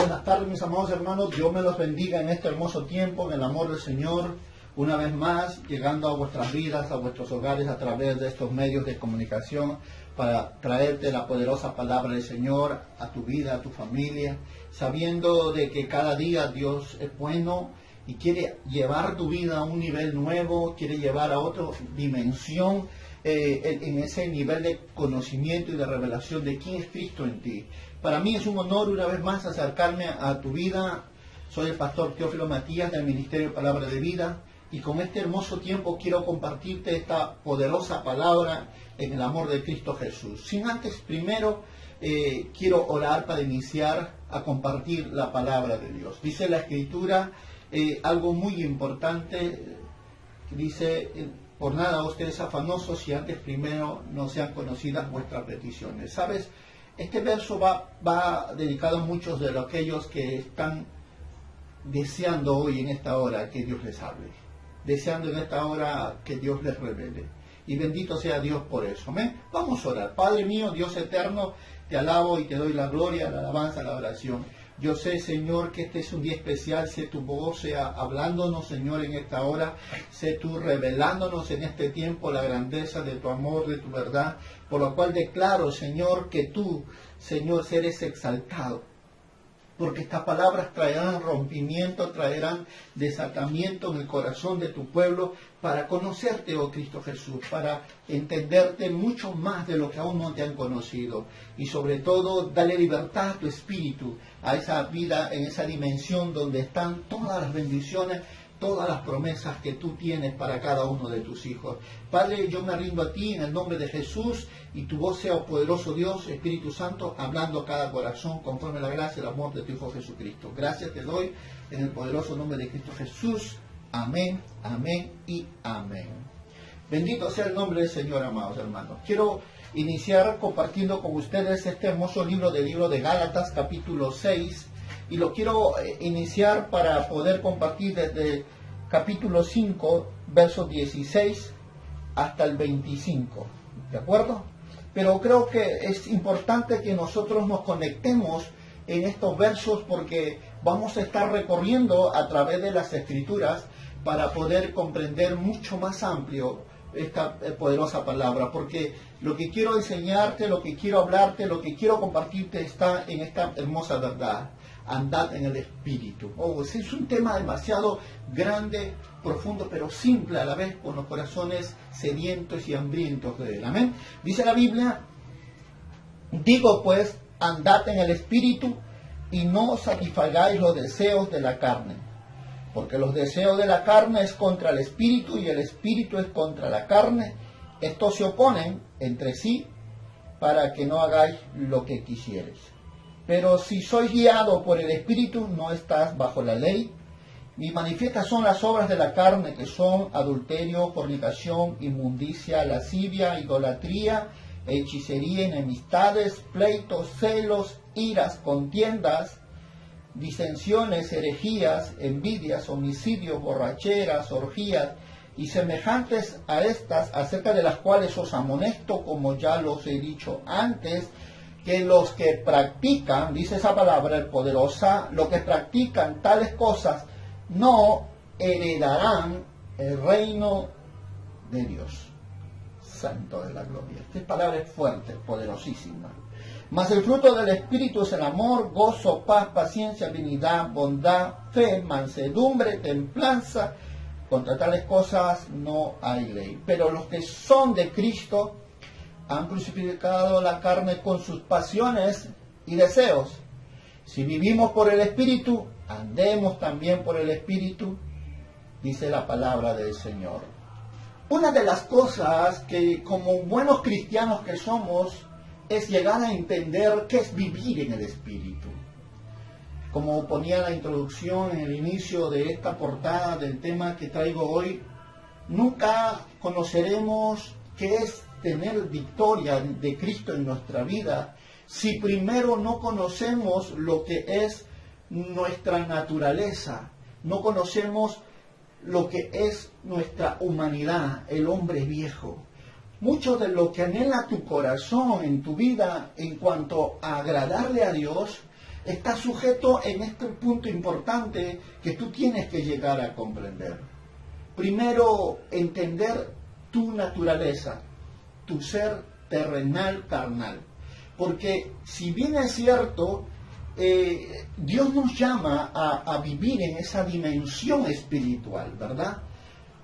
buenas tardes, mis amados hermanos. Dios me los bendiga en este hermoso tiempo, en el amor del Señor. Una vez más, llegando a vuestras vidas, a vuestros hogares, a través de estos medios de comunicación, para traerte la poderosa palabra del Señor a tu vida, a tu familia, sabiendo de que cada día Dios es bueno y quiere llevar tu vida a un nivel nuevo, quiere llevar a otra dimensión, en ese nivel de conocimiento y de revelación de quién es Cristo en ti. Para mí es un honor una vez más acercarme a tu vida. Soy el pastor Teófilo Matías del Ministerio Palabra de Vida, y con este hermoso tiempo quiero compartirte esta poderosa palabra en el amor de Cristo Jesús. Sin antes, primero quiero orar para iniciar a compartir la palabra de Dios. Dice la Escritura algo muy importante, dice: por nada ustedes afanosos, si antes primero no sean conocidas vuestras peticiones. ¿Sabes? Este verso va dedicado a muchos de aquellos que están deseando hoy en esta hora que Dios les hable, deseando en esta hora que Dios les revele. Y bendito sea Dios por eso. ¿Amén? Vamos a orar. Padre mío, Dios eterno, te alabo y te doy la gloria, la alabanza, la oración. Yo sé, Señor, que este es un día especial. Sé tu voz sea hablándonos, Señor, en esta hora. Sé tú revelándonos en este tiempo la grandeza de tu amor, de tu verdad. Por lo cual declaro, Señor, que tú, Señor, eres exaltado. Porque estas palabras traerán rompimiento, traerán desatamiento en el corazón de tu pueblo para conocerte, oh Cristo Jesús, para entenderte mucho más de lo que aún no te han conocido. Y sobre todo, dale libertad a tu espíritu, a esa vida, en esa dimensión donde están todas las bendiciones, todas las promesas que tú tienes para cada uno de tus hijos. Padre, yo me rindo a ti en el nombre de Jesús, y tu voz sea, oh poderoso Dios, Espíritu Santo, hablando a cada corazón conforme a la gracia y el amor de tu Hijo Jesucristo. Gracias te doy en el poderoso nombre de Cristo Jesús. Amén, amén y amén. Bendito sea el nombre del Señor, amados hermanos. Quiero iniciar compartiendo con ustedes este hermoso libro de Gálatas, capítulo 6, y lo quiero iniciar para poder compartir desde capítulo 5, versos 16 hasta el 25. ¿De acuerdo? Pero creo que es importante que nosotros nos conectemos en estos versos, porque vamos a estar recorriendo a través de las Escrituras para poder comprender mucho más amplio esta poderosa palabra, porque lo que quiero enseñarte, lo que quiero hablarte, lo que quiero compartirte está en esta hermosa verdad. Andad en el Espíritu. Es un tema demasiado grande, profundo, pero simple a la vez, con los corazones sedientos y hambrientos de él. Amén. Dice la Biblia: digo pues, andad en el Espíritu, y no satisfagáis los deseos de la carne. Porque los deseos de la carne es contra el Espíritu, y el Espíritu es contra la carne. Estos se oponen entre sí, para que no hagáis lo que quisieres. Pero si sois guiados por el Espíritu, no estás bajo la ley. Y manifiestas son las obras de la carne, que son adulterio, fornicación, inmundicia, lascivia, idolatría, hechicería, enemistades, pleitos, celos, iras, contiendas, disensiones, herejías, envidias, homicidios, borracheras, orgías y semejantes a estas, acerca de las cuales os amonesto, como ya los he dicho antes, que los que practican, dice esa palabra poderosa, los que practican tales cosas no heredarán el reino de Dios. Santo de la gloria. Esta palabra es fuerte, poderosísima. Mas el fruto del Espíritu es el amor, gozo, paz, paciencia, benignidad, bondad, fe, mansedumbre, templanza. Contra tales cosas no hay ley. Pero los que son de Cristo han crucificado la carne con sus pasiones y deseos. Si vivimos por el Espíritu, andemos también por el Espíritu, dice la palabra del Señor. Una de las cosas que como buenos cristianos que somos es llegar a entender qué es vivir en el Espíritu. Como ponía la introducción en el inicio de esta portada del tema que traigo hoy, nunca conoceremos qué es tener victoria de Cristo en nuestra vida si primero no conocemos lo que es nuestra naturaleza, no conocemos lo que es nuestra humanidad, el hombre viejo. Mucho de lo que anhela tu corazón en tu vida en cuanto a agradarle a Dios está sujeto en este punto importante que tú tienes que llegar a comprender. Primero, entender tu naturaleza, tu ser terrenal, carnal. Porque si bien es cierto, Dios nos llama a vivir en esa dimensión espiritual, ¿verdad?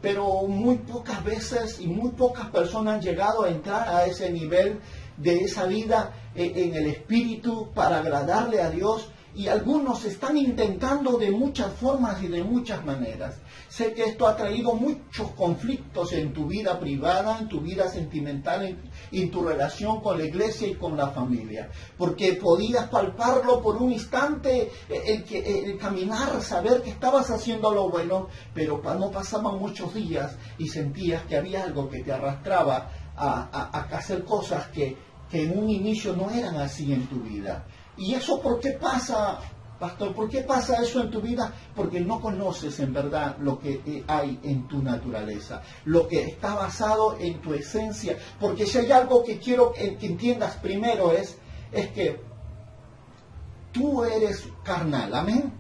Pero muy pocas veces y muy pocas personas han llegado a entrar a ese nivel de esa vida en el espíritu para agradarle a Dios, y algunos están intentando de muchas formas y de muchas maneras. Sé que esto ha traído muchos conflictos en tu vida privada, en tu vida sentimental, en tu relación con la iglesia y con la familia, porque podías palparlo por un instante, el caminar, saber que estabas haciendo lo bueno, pero no pasaban muchos días y sentías que había algo que te arrastraba a hacer cosas que en un inicio no eran así en tu vida. ¿Y eso por qué pasa, pastor? ¿Por qué pasa eso en tu vida? Porque no conoces en verdad lo que hay en tu naturaleza, lo que está basado en tu esencia. Porque si hay algo que quiero que entiendas primero es que tú eres carnal, amén.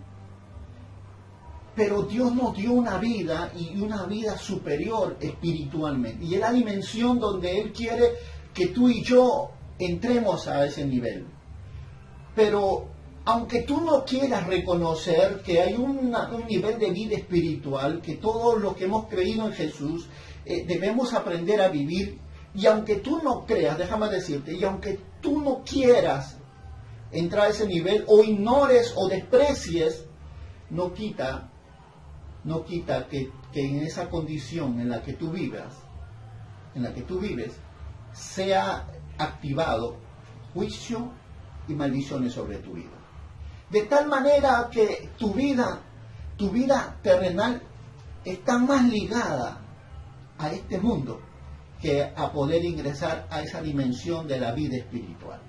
Pero Dios nos dio una vida, y una vida superior espiritualmente. Y es la dimensión donde Él quiere que tú y yo entremos a ese nivel. Pero aunque tú no quieras reconocer que hay un nivel de vida espiritual, que todos los que hemos creído en Jesús debemos aprender a vivir, y aunque tú no creas, déjame decirte, y aunque tú no quieras entrar a ese nivel, o ignores o desprecies, no quita que en esa condición en la que tú vives, sea activado juicio y maldiciones sobre tu vida. De tal manera que tu vida terrenal está más ligada a este mundo que a poder ingresar a esa dimensión de la vida espiritual.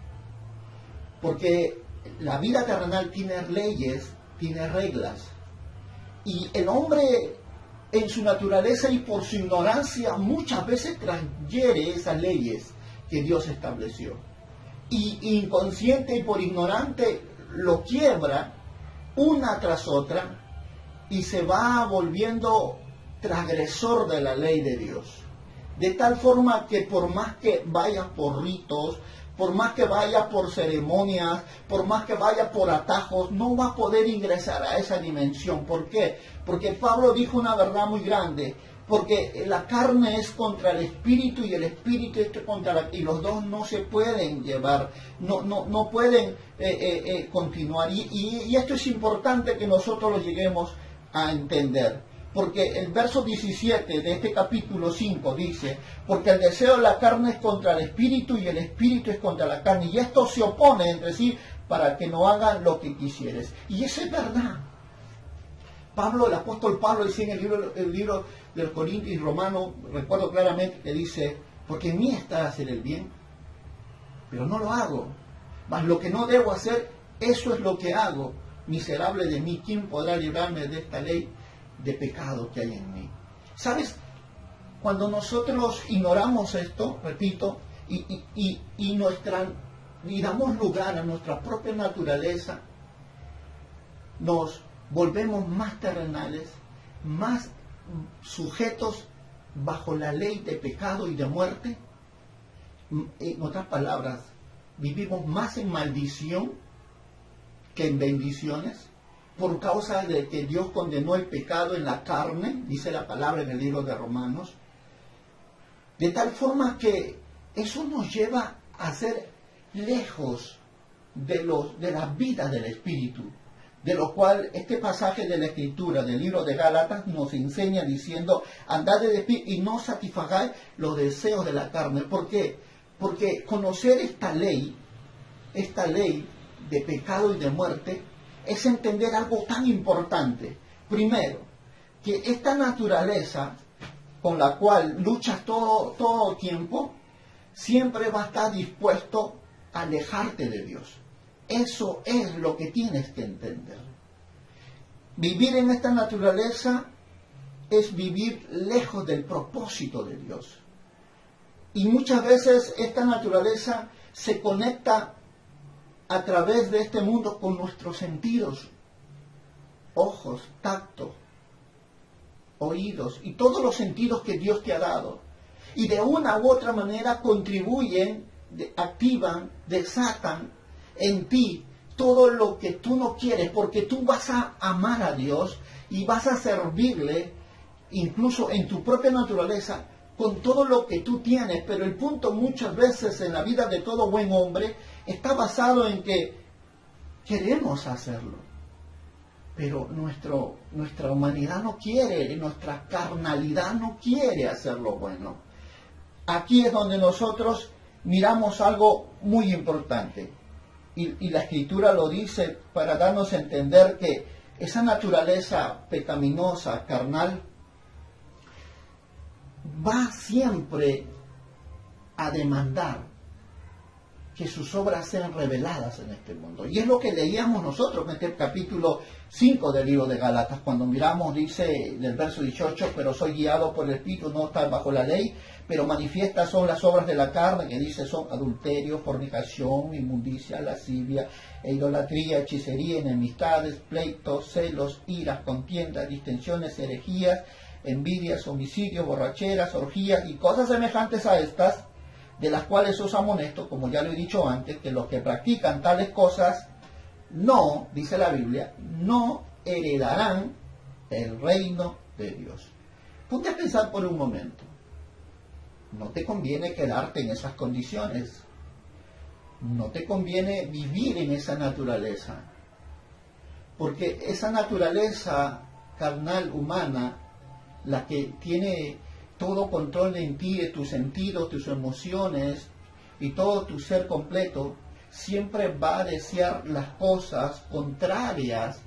Porque la vida terrenal tiene leyes, tiene reglas, y el hombre en su naturaleza y por su ignorancia muchas veces transgrede esas leyes que Dios estableció. Y inconsciente y por ignorante lo quiebra una tras otra y se va volviendo transgresor de la ley de Dios. De tal forma que por más que vayas por ritos, por más que vayas por ceremonias, por más que vayas por atajos, no va a poder ingresar a esa dimensión. ¿Por qué? Porque Pablo dijo una verdad muy grande. Porque la carne es contra el espíritu y el espíritu es contra y los dos no se pueden llevar, no pueden continuar. Y esto es importante que nosotros lo lleguemos a entender. Porque el verso 17 de este capítulo 5 dice: porque el deseo de la carne es contra el espíritu y el espíritu es contra la carne, y estos se oponen entre sí para que no hagan lo que quisieres. Y eso es verdad. El apóstol Pablo dice en el libro del Corintios y Romano, recuerdo claramente que dice: porque en mí está hacer el bien, pero no lo hago. Mas lo que no debo hacer, eso es lo que hago. Miserable de mí, ¿quién podrá librarme de esta ley de pecado que hay en mí? ¿Sabes? Cuando nosotros ignoramos esto, repito, y damos lugar a nuestra propia naturaleza, nos volvemos más terrenales, más sujetos bajo la ley de pecado y de muerte. En otras palabras, vivimos más en maldición que en bendiciones, por causa de que Dios condenó el pecado en la carne, dice la palabra en el libro de Romanos, de tal forma que eso nos lleva a ser lejos de la vida del Espíritu, de lo cual este pasaje de la Escritura del libro de Gálatas nos enseña diciendo: andad de espíritu y no satisfagáis los deseos de la carne. ¿Por qué? Porque conocer esta ley de pecado y de muerte, es entender algo tan importante. Primero, que esta naturaleza con la cual luchas todo tiempo, siempre va a estar dispuesto a alejarte de Dios. Eso es lo que tienes que entender. Vivir en esta naturaleza es vivir lejos del propósito de Dios. Y muchas veces esta naturaleza se conecta a través de este mundo con nuestros sentidos, ojos, tacto, oídos y todos los sentidos que Dios te ha dado. Y de una u otra manera contribuyen, activan, desatan en ti todo lo que tú no quieres, porque tú vas a amar a Dios y vas a servirle incluso en tu propia naturaleza con todo lo que tú tienes. Pero el punto muchas veces en la vida de todo buen hombre está basado en que queremos hacerlo, pero nuestra humanidad no quiere, nuestra carnalidad no quiere hacer lo bueno. Aquí es donde nosotros miramos algo muy importante, y la Escritura lo dice para darnos a entender que esa naturaleza pecaminosa, carnal, va siempre a demandar que sus obras sean reveladas en este mundo. Y es lo que leíamos nosotros en este capítulo 5 del libro de Gálatas, cuando miramos, dice del verso 18, pero soy guiado por el Espíritu, no está bajo la ley, pero manifiestas son las obras de la carne, que dice son adulterio, fornicación, inmundicia, lascivia, idolatría, hechicería, enemistades, pleitos, celos, iras, contiendas, distensiones, herejías, envidias, homicidios, borracheras, orgías y cosas semejantes a estas, de las cuales os amonesto, como ya lo he dicho antes, que los que practican tales cosas no, dice la Biblia, no heredarán el reino de Dios. Ponte a pensar por un momento. No te conviene quedarte en esas condiciones. No te conviene vivir en esa naturaleza. Porque esa naturaleza carnal humana, la que tiene todo control en ti, de tus sentidos, tus emociones y todo tu ser completo, siempre va a desear las cosas contrarias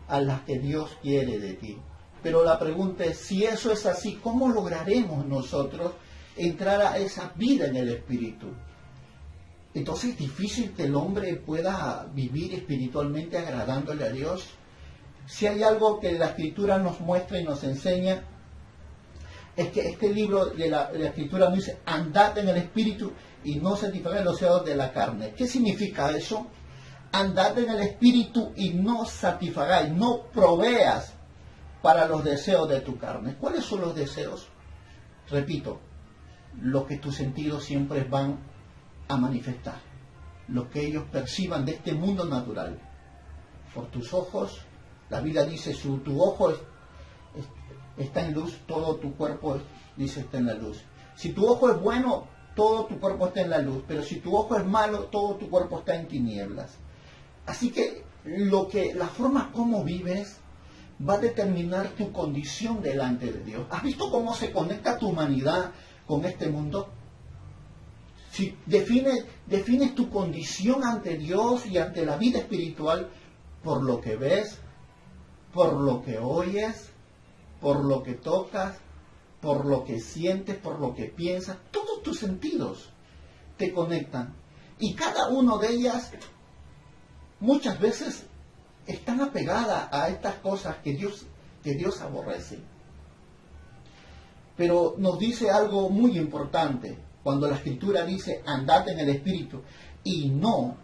a las que Dios quiere de ti. Pero la pregunta es, si eso es así, ¿cómo lograremos nosotros entrar a esa vida en el Espíritu? Entonces es difícil que el hombre pueda vivir espiritualmente agradándole a Dios. Si hay algo que la Escritura nos muestra y nos enseña, es que este libro de la Escritura nos dice, andad en el Espíritu y no satisfagáis los deseos de la carne. ¿Qué significa eso? Andad en el Espíritu y no satisfagáis, no proveas para los deseos de tu carne. ¿Cuáles son los deseos? Repito, lo que tus sentidos siempre van a manifestar, lo que ellos perciban de este mundo natural. Por tus ojos, la Biblia dice, si tu ojo está en luz, todo tu cuerpo, dice, está en la luz. Si tu ojo es bueno, todo tu cuerpo está en la luz, pero si tu ojo es malo, todo tu cuerpo está en tinieblas. Así que la forma como vives va a determinar tu condición delante de Dios. ¿Has visto cómo se conecta tu humanidad con este mundo? Si defines tu condición ante Dios y ante la vida espiritual por lo que ves, por lo que oyes, por lo que tocas, por lo que sientes, por lo que piensas. Todos tus sentidos te conectan. Y cada uno de ellas muchas veces están apegadas a estas cosas que Dios aborrece. Pero nos dice algo muy importante cuando la Escritura dice andad en el Espíritu y no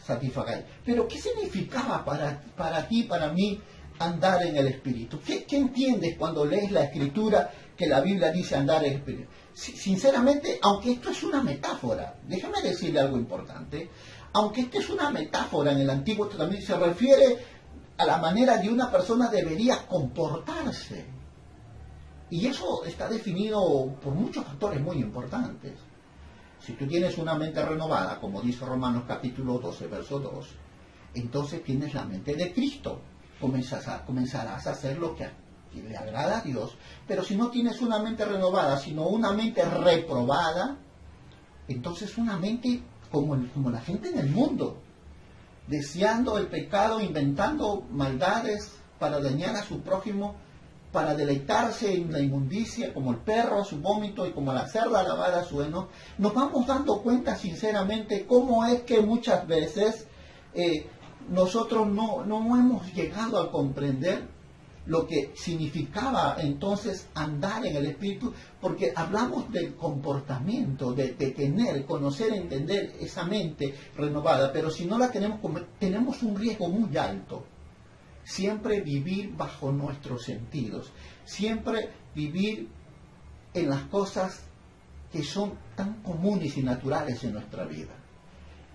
satisfagáis. Pero ¿qué significaba para ti, para mí, andar en el Espíritu? ¿Qué entiendes cuando lees la Escritura que la Biblia dice andar en el Espíritu? Sinceramente, aunque esto es una metáfora, déjame decirle algo importante, aunque esto es una metáfora en el Antiguo Testamento, se refiere a la manera de una persona debería comportarse. Y eso está definido por muchos factores muy importantes. Si tú tienes una mente renovada, como dice Romanos capítulo 12, verso 2, entonces tienes la mente de Cristo. Comenzarás a hacer lo que le agrada a Dios. Pero si no tienes una mente renovada, sino una mente reprobada, entonces una mente como la gente en el mundo, deseando el pecado, inventando maldades para dañar a su prójimo, para deleitarse en la inmundicia, como el perro a su vómito y como la cerda lavada a su heno. Nos vamos dando cuenta sinceramente cómo es que muchas veces nosotros no hemos llegado a comprender lo que significaba entonces andar en el Espíritu, porque hablamos del comportamiento, de tener, conocer, entender esa mente renovada, pero si no la tenemos, tenemos un riesgo muy alto. Siempre vivir bajo nuestros sentidos, siempre vivir en las cosas que son tan comunes y naturales en nuestra vida.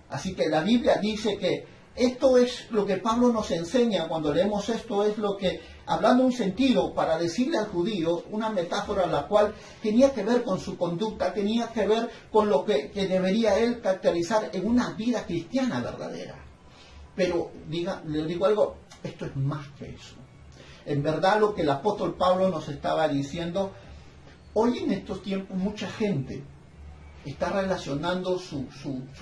Así que la Biblia dice que esto es lo que Pablo nos enseña cuando leemos esto, es lo que, hablando un sentido, para decirle al judío, una metáfora la cual tenía que ver con su conducta, tenía que ver con lo que debería él caracterizar en una vida cristiana verdadera. Pero le digo algo, esto es más que eso. En verdad lo que el apóstol Pablo nos estaba diciendo, hoy en estos tiempos mucha gente está relacionando su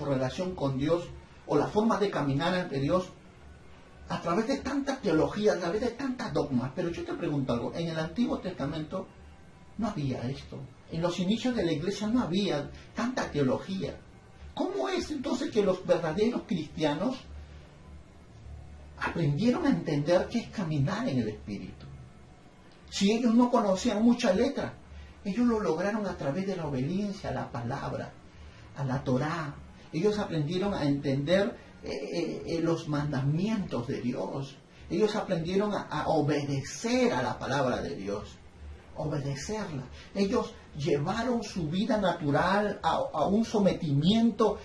relación con Dios o la forma de caminar ante Dios a través de tanta teología, a través de tantas dogmas. Pero yo te pregunto algo, en el Antiguo Testamento no había esto. En los inicios de la iglesia no había tanta teología. ¿Cómo es entonces que los verdaderos cristianos aprendieron a entender qué es caminar en el Espíritu? Si ellos no conocían mucha letra, ellos lo lograron a través de la obediencia a la palabra, a la Torá. Ellos aprendieron a entender los mandamientos de Dios. Ellos aprendieron a obedecer a la palabra de Dios, obedecerla. Ellos llevaron su vida natural a un sometimiento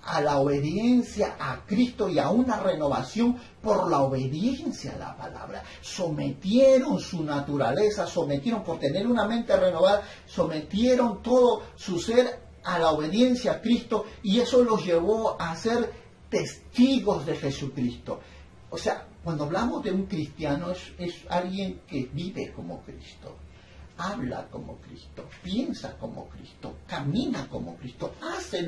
a la obediencia a Cristo y a una renovación por la obediencia a la palabra. Sometieron su naturaleza, sometieron, por tener una mente renovada, sometieron todo su ser a la obediencia a Cristo, y eso los llevó a ser testigos de Jesucristo. O sea, cuando hablamos de un cristiano es alguien que vive como Cristo, habla como Cristo, piensa como Cristo, camina como Cristo, hace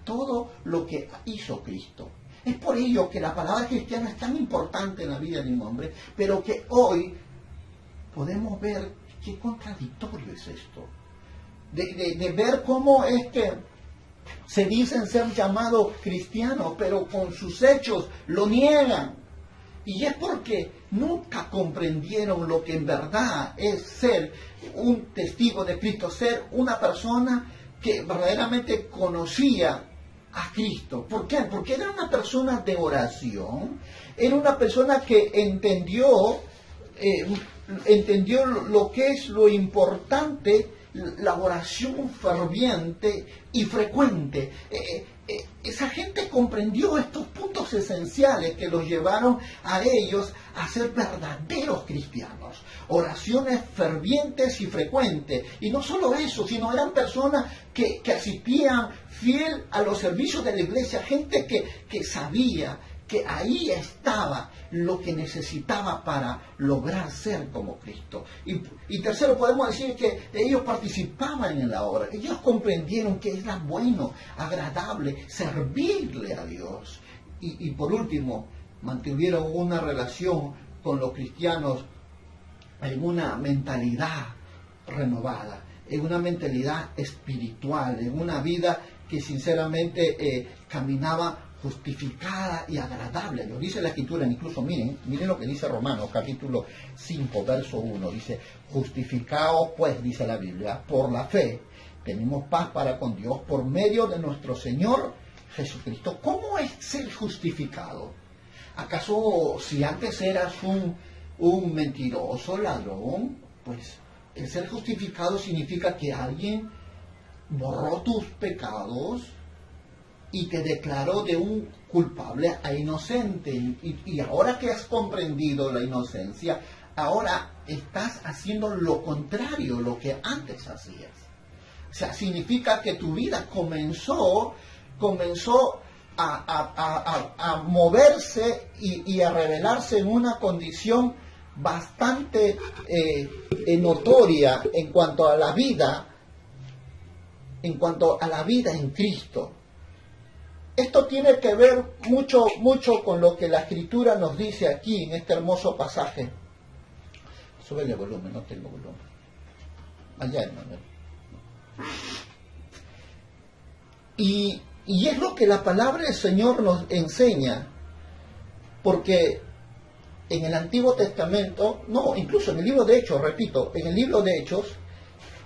todo lo que hizo Cristo. Es por ello que la palabra cristiana es tan importante en la vida de un hombre, pero que hoy podemos ver qué contradictorio es esto. De ver cómo es que se dicen ser llamados cristianos, pero con sus hechos lo niegan. Y es porque nunca comprendieron lo que en verdad es ser un testigo de Cristo, ser una persona que verdaderamente conocía a Cristo. ¿Por qué? Porque era una persona de oración, era una persona que entendió lo que es lo importante, la oración ferviente y frecuente. Esa gente comprendió estos puntos esenciales que los llevaron a ellos a ser verdaderos cristianos. Oraciones fervientes y frecuentes. Y no solo eso, sino eran personas que asistían fiel a los servicios de la iglesia, gente que sabía que ahí estaba lo que necesitaba para lograr ser como Cristo. Y tercero, podemos decir que ellos participaban en la obra. Ellos comprendieron que era bueno, agradable, servirle a Dios. Y por último, mantuvieron una relación con los cristianos en una mentalidad renovada, en una mentalidad espiritual, en una vida que sinceramente caminaba justificada y agradable. Lo dice la Escritura, incluso miren lo que dice Romanos capítulo 5, verso 1, dice: justificaos pues, dice la Biblia, por la fe, tenemos paz para con Dios por medio de nuestro Señor Jesucristo. ¿Cómo es ser justificado? ¿Acaso si antes eras un mentiroso, ladrón? Pues el ser justificado significa que alguien borró tus pecados y te declaró de un culpable a inocente. Y ahora que has comprendido la inocencia, ahora estás haciendo lo contrario, lo que antes hacías. O sea, significa que tu vida comenzó a moverse y a revelarse en una condición bastante notoria en cuanto a la vida, en Cristo. Esto tiene que ver mucho con lo que la Escritura nos dice aquí en este hermoso pasaje. Súbele volumen, no tengo volumen. Allá, hermano. Y es lo que la palabra del Señor nos enseña, porque en el Antiguo Testamento, no, incluso en el libro de Hechos, repito, en el libro de Hechos,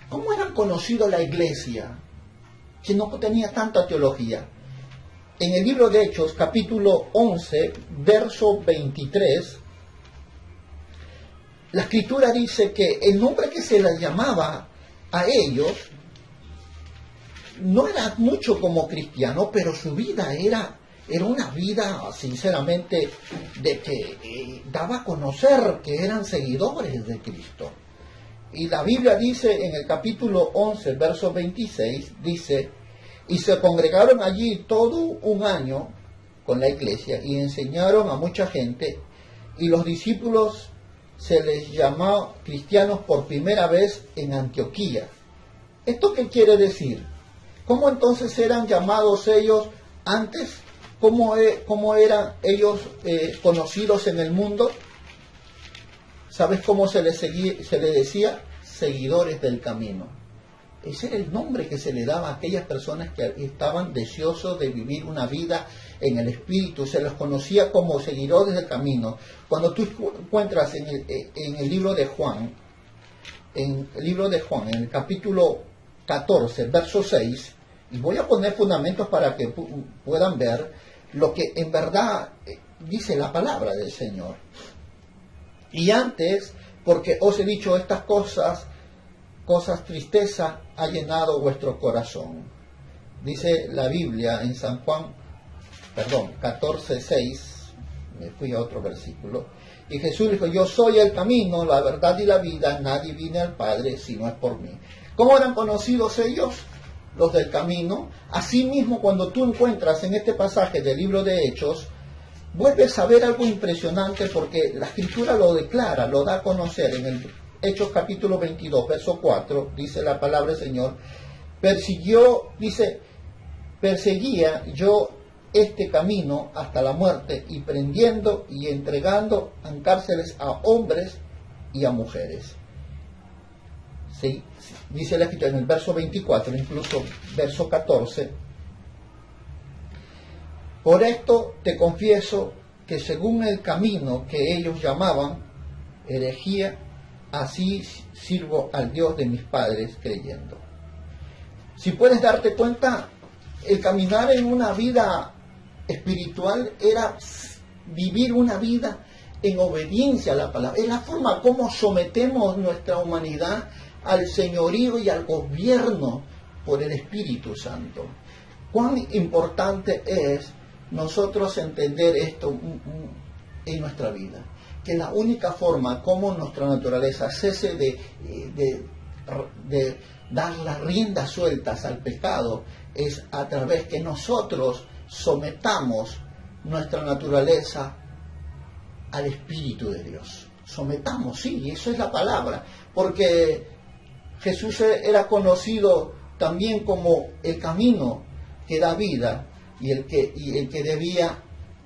¿cómo eran conocidos la iglesia? Que no tenía tanta teología. En el libro de Hechos, capítulo 11, verso 23, la Escritura dice que el nombre que se les llamaba a ellos no era mucho como cristiano, pero su vida era una vida, sinceramente, de que daba a conocer que eran seguidores de Cristo. Y la Biblia dice en el capítulo 11, verso 26, dice: y se congregaron allí todo un año con la iglesia y enseñaron a mucha gente, y los discípulos se les llamó cristianos por primera vez en Antioquía. ¿Esto qué quiere decir? ¿Cómo entonces eran llamados ellos antes? ¿Cómo eran ellos conocidos en el mundo? ¿Sabes cómo se les decía? Seguidores del camino. Ese era el nombre que se le daba a aquellas personas que estaban deseosos de vivir una vida en el Espíritu. Se los conocía como seguidores del camino. Cuando tú encuentras en el libro de Juan, en el capítulo 14, verso 6, y voy a poner fundamentos para que puedan ver lo que en verdad dice la palabra del Señor. Y antes, porque os he dicho estas cosas tristeza ha llenado vuestro corazón. Dice la Biblia en San Juan, 14:6, me fui a otro versículo, y Jesús dijo: yo soy el camino, la verdad y la vida, nadie viene al Padre si no es por mí. ¿Cómo eran conocidos ellos? Los del camino. Asimismo, cuando tú encuentras en este pasaje del libro de Hechos, vuelves a ver algo impresionante, porque la Escritura lo declara, lo da a conocer en el Hechos capítulo 22, verso 4, dice la palabra del Señor: perseguía yo este camino hasta la muerte, y prendiendo y entregando en cárceles a hombres y a mujeres. Sí, dice la Escritura en el verso 24, incluso verso 14: por esto te confieso que según el camino que ellos llamaban herejía, así sirvo al Dios de mis padres creyendo. Si puedes darte cuenta, el caminar en una vida espiritual era vivir una vida en obediencia a la palabra. Es la forma como sometemos nuestra humanidad al señorío y al gobierno por el Espíritu Santo. Cuán importante es nosotros entender esto en nuestra vida, que la única forma como nuestra naturaleza cese de dar las riendas sueltas al pecado es a través que nosotros sometamos nuestra naturaleza al Espíritu de Dios. Sometamos, sí, eso es la palabra, porque Jesús era conocido también como el camino que da vida, y el que debía,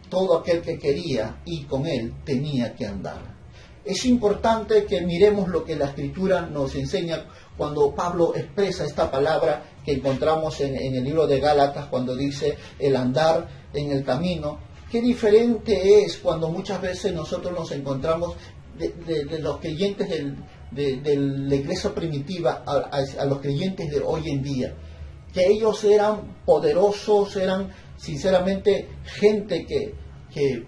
todo aquel que quería ir con él tenía que andar. Es importante que miremos lo que la Escritura nos enseña cuando Pablo expresa esta palabra que encontramos en el libro de Gálatas, cuando dice el andar en el camino. Qué diferente es cuando muchas veces nosotros nos encontramos de los creyentes de la iglesia primitiva a los creyentes de hoy en día, que ellos eran poderosos, eran sinceramente gente que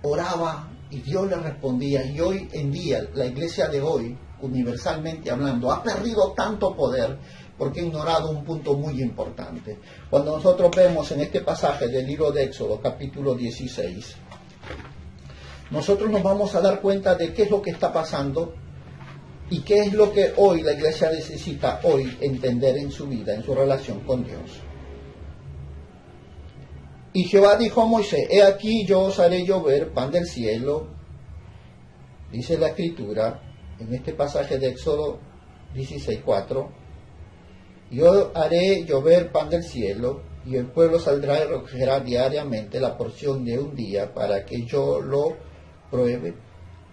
oraba y Dios les respondía. Y hoy en día, la iglesia de hoy, universalmente hablando, ha perdido tanto poder porque ha ignorado un punto muy importante. Cuando nosotros vemos en este pasaje del libro de Éxodo, capítulo 16, nosotros nos vamos a dar cuenta de qué es lo que está pasando y qué es lo que hoy la iglesia necesita hoy entender en su vida, en su relación con Dios. Y Jehová dijo a Moisés: he aquí yo os haré llover pan del cielo. Dice la Escritura en este pasaje de Éxodo 16:4: yo haré llover pan del cielo, y el pueblo saldrá y recogerá diariamente la porción de un día, para que yo lo pruebe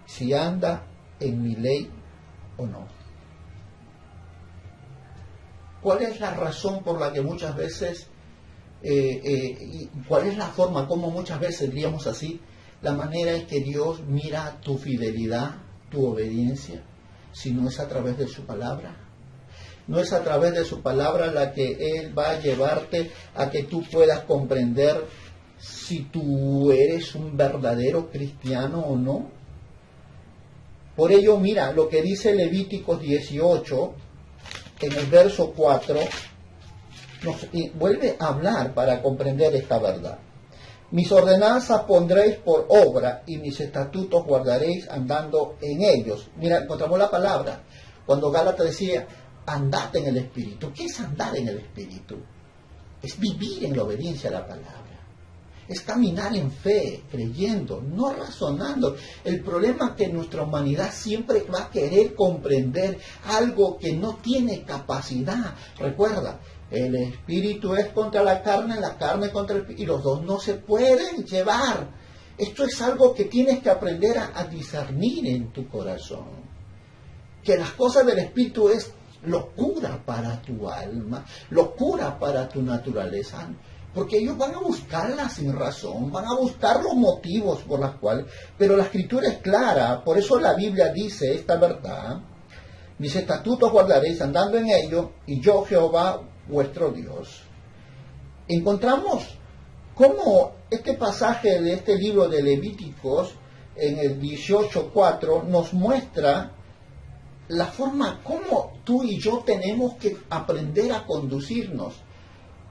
si anda en mi ley o no. ¿Cuál es la razón por la que muchas veces, cuál es la forma como muchas veces, diríamos así, La manera en que Dios mira tu fidelidad, tu obediencia, si no es a través de su palabra. No es a través de su palabra la que Él va a llevarte a que tú puedas comprender si tú eres un verdadero cristiano o no. Por ello, mira lo que dice Levíticos 18, en el verso 4, nos vuelve a hablar para comprender esta verdad. Mis ordenanzas pondréis por obra y mis estatutos guardaréis andando en ellos. Mira, encontramos la palabra. Cuando Gálatas decía, andad en el Espíritu. ¿Qué es andar en el Espíritu? Es vivir en la obediencia a la palabra. Es caminar en fe, creyendo, no razonando. El problema es que nuestra humanidad siempre va a querer comprender algo que no tiene capacidad. Recuerda, el espíritu es contra la carne contra el espíritu, y los dos no se pueden llevar. Esto es algo que tienes que aprender a discernir en tu corazón. Que las cosas del espíritu es locura para tu alma, locura para tu naturaleza. Porque ellos van a buscarla sin razón, van a buscar los motivos por los cuales, pero la escritura es clara, por eso la Biblia dice esta verdad, mis estatutos guardaréis andando en ellos, y yo Jehová vuestro Dios. Encontramos cómo este pasaje de este libro de Levíticos, en el 18:4, nos muestra la forma como tú y yo tenemos que aprender a conducirnos.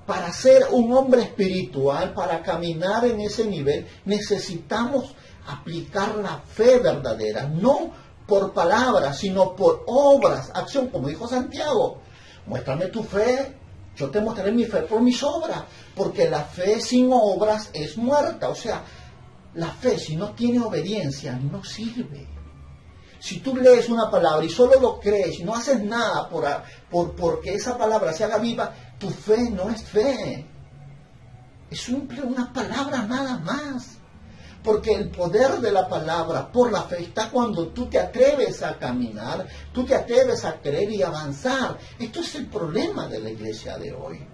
Para ser un hombre espiritual, para caminar en ese nivel, necesitamos aplicar la fe verdadera, no por palabras, sino por obras, acción, como dijo Santiago. Muéstrame tu fe, yo te mostraré mi fe por mis obras, porque la fe sin obras es muerta. O sea, la fe si no tiene obediencia no sirve. Si tú lees una palabra y solo lo crees y no haces nada porque esa palabra se haga viva, tu fe no es fe. Es simple una palabra nada más. Porque el poder de la palabra por la fe está cuando tú te atreves a caminar, tú te atreves a creer y avanzar. Esto es el problema de la iglesia de hoy.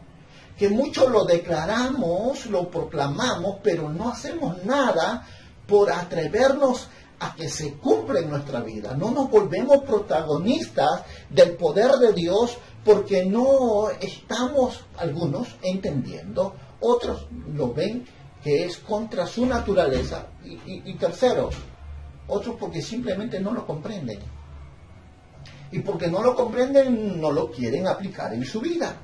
Que muchos lo declaramos, lo proclamamos, pero no hacemos nada por atrevernos a que se cumpla en nuestra vida. No nos volvemos protagonistas del poder de Dios porque no estamos, algunos, entendiendo, otros lo ven que es contra su naturaleza, y tercero, otros porque simplemente no lo comprenden. Y porque no lo comprenden, no lo quieren aplicar en su vida.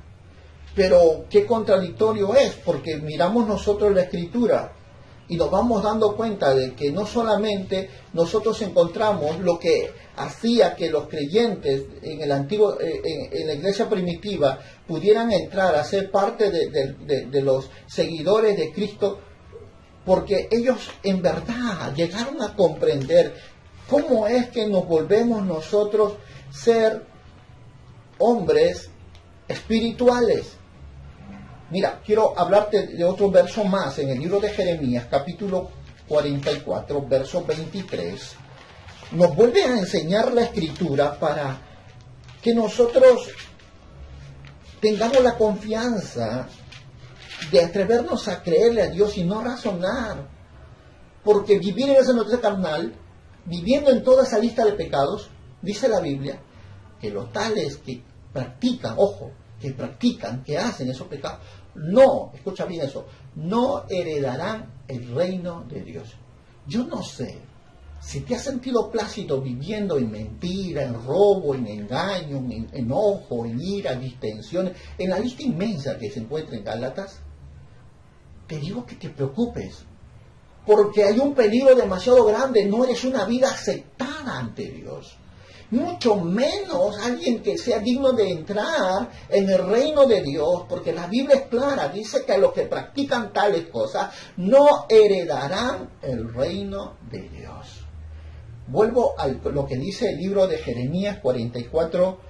Pero qué contradictorio es, porque miramos nosotros la Escritura y nos vamos dando cuenta de que no solamente nosotros encontramos lo que hacía que los creyentes en el antiguo, en la iglesia primitiva pudieran entrar a ser parte de los seguidores de Cristo, porque ellos en verdad llegaron a comprender cómo es que nos volvemos nosotros ser hombres espirituales. Mira, quiero hablarte de otro verso más en el libro de Jeremías, capítulo 44, verso 23. Nos vuelve a enseñar la Escritura para que nosotros tengamos la confianza de atrevernos a creerle a Dios y no razonar. Porque vivir en esa naturaleza carnal, viviendo en toda esa lista de pecados, dice la Biblia, que los tales que practican, que hacen esos pecados, no, escucha bien eso, no heredarán el reino de Dios. Yo no sé si te has sentido plácido viviendo en mentira, en robo, en engaño, en enojo, en ira, distensiones, en la lista inmensa que se encuentra en Gálatas. Te digo que te preocupes, porque hay un peligro demasiado grande. No eres una vida aceptada ante Dios, mucho menos alguien que sea digno de entrar en el reino de Dios, porque la Biblia es clara, dice que los que practican tales cosas no heredarán el reino de Dios. Vuelvo a lo que dice el libro de Jeremías 44,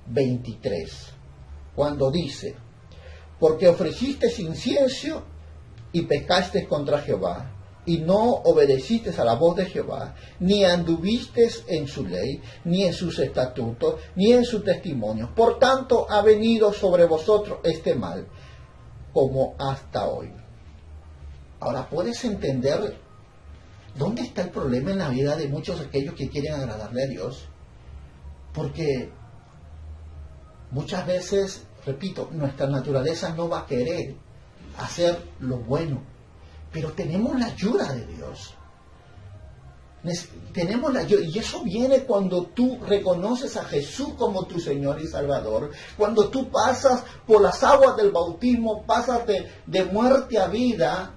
23, cuando dice, porque ofreciste incienso y pecaste contra Jehová, y no obedeciste a la voz de Jehová, ni anduviste en su ley, ni en sus estatutos, ni en sus testimonios. Por tanto, ha venido sobre vosotros este mal, como hasta hoy. Ahora, ¿puedes entender ¿Dónde está el problema en la vida de muchos de aquellos que quieren agradarle a Dios? Porque muchas veces, repito, nuestra naturaleza no va a querer hacer lo bueno, pero tenemos la ayuda de Dios. Tenemos la ayuda, y eso viene cuando tú reconoces a Jesús como tu Señor y Salvador, cuando tú pasas por las aguas del bautismo, pasas de muerte a vida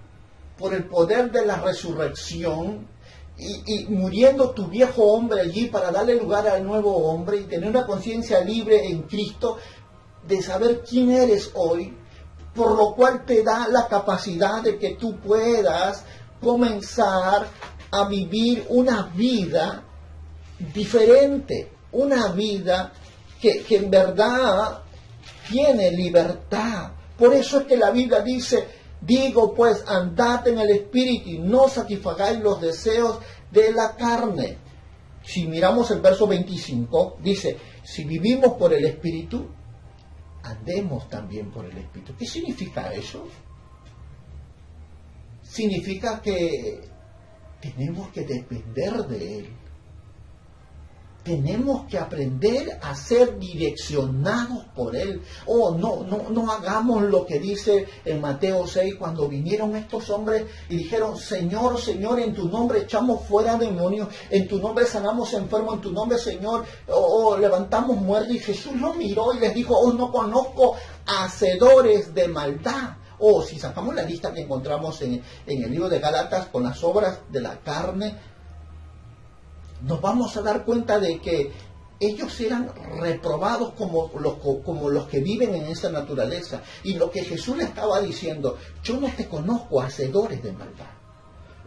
por el poder de la resurrección, y muriendo tu viejo hombre allí para darle lugar al nuevo hombre y tener una conciencia libre en Cristo de saber quién eres hoy, por lo cual te da la capacidad de que tú puedas comenzar a vivir una vida diferente, una vida que en verdad tiene libertad. Por eso es que la Biblia dice: digo pues, andad en el Espíritu y no satisfagáis los deseos de la carne. Si miramos el verso 25, dice: si vivimos por el Espíritu, andemos también por el Espíritu. ¿Qué significa eso? Significa que tenemos que depender de Él. Tenemos que aprender a ser direccionados por Él. No hagamos lo que dice en Mateo 6, cuando vinieron estos hombres y dijeron: Señor, Señor, en tu nombre echamos fuera demonios, en tu nombre sanamos enfermos, en tu nombre, Señor, levantamos muertos. Y Jesús los miró y les dijo: no conozco hacedores de maldad. Si sacamos la lista que encontramos en el libro de Gálatas con las obras de la carne, nos vamos a dar cuenta de que ellos eran reprobados como los que viven en esa naturaleza. Y lo que Jesús le estaba diciendo: yo no te conozco, hacedores de maldad.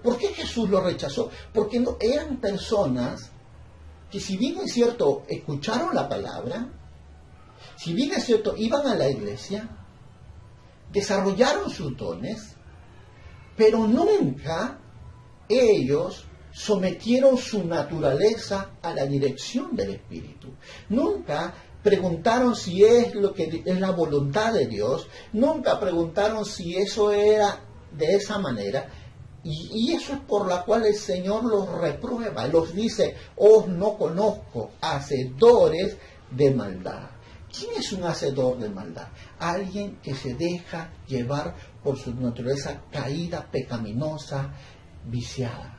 ¿Por qué Jesús lo rechazó? Porque eran personas que, si bien es cierto, escucharon la palabra, si bien es cierto, iban a la iglesia, desarrollaron sus dones, pero nunca ellos sometieron su naturaleza a la dirección del Espíritu. Nunca preguntaron si es lo que es la voluntad de Dios. Nunca preguntaron si eso era de esa manera. Y eso es por la cual el Señor los reprueba. Los dice: os no conozco, hacedores de maldad. ¿Quién es un hacedor de maldad? Alguien que se deja llevar por su naturaleza caída, pecaminosa, viciada.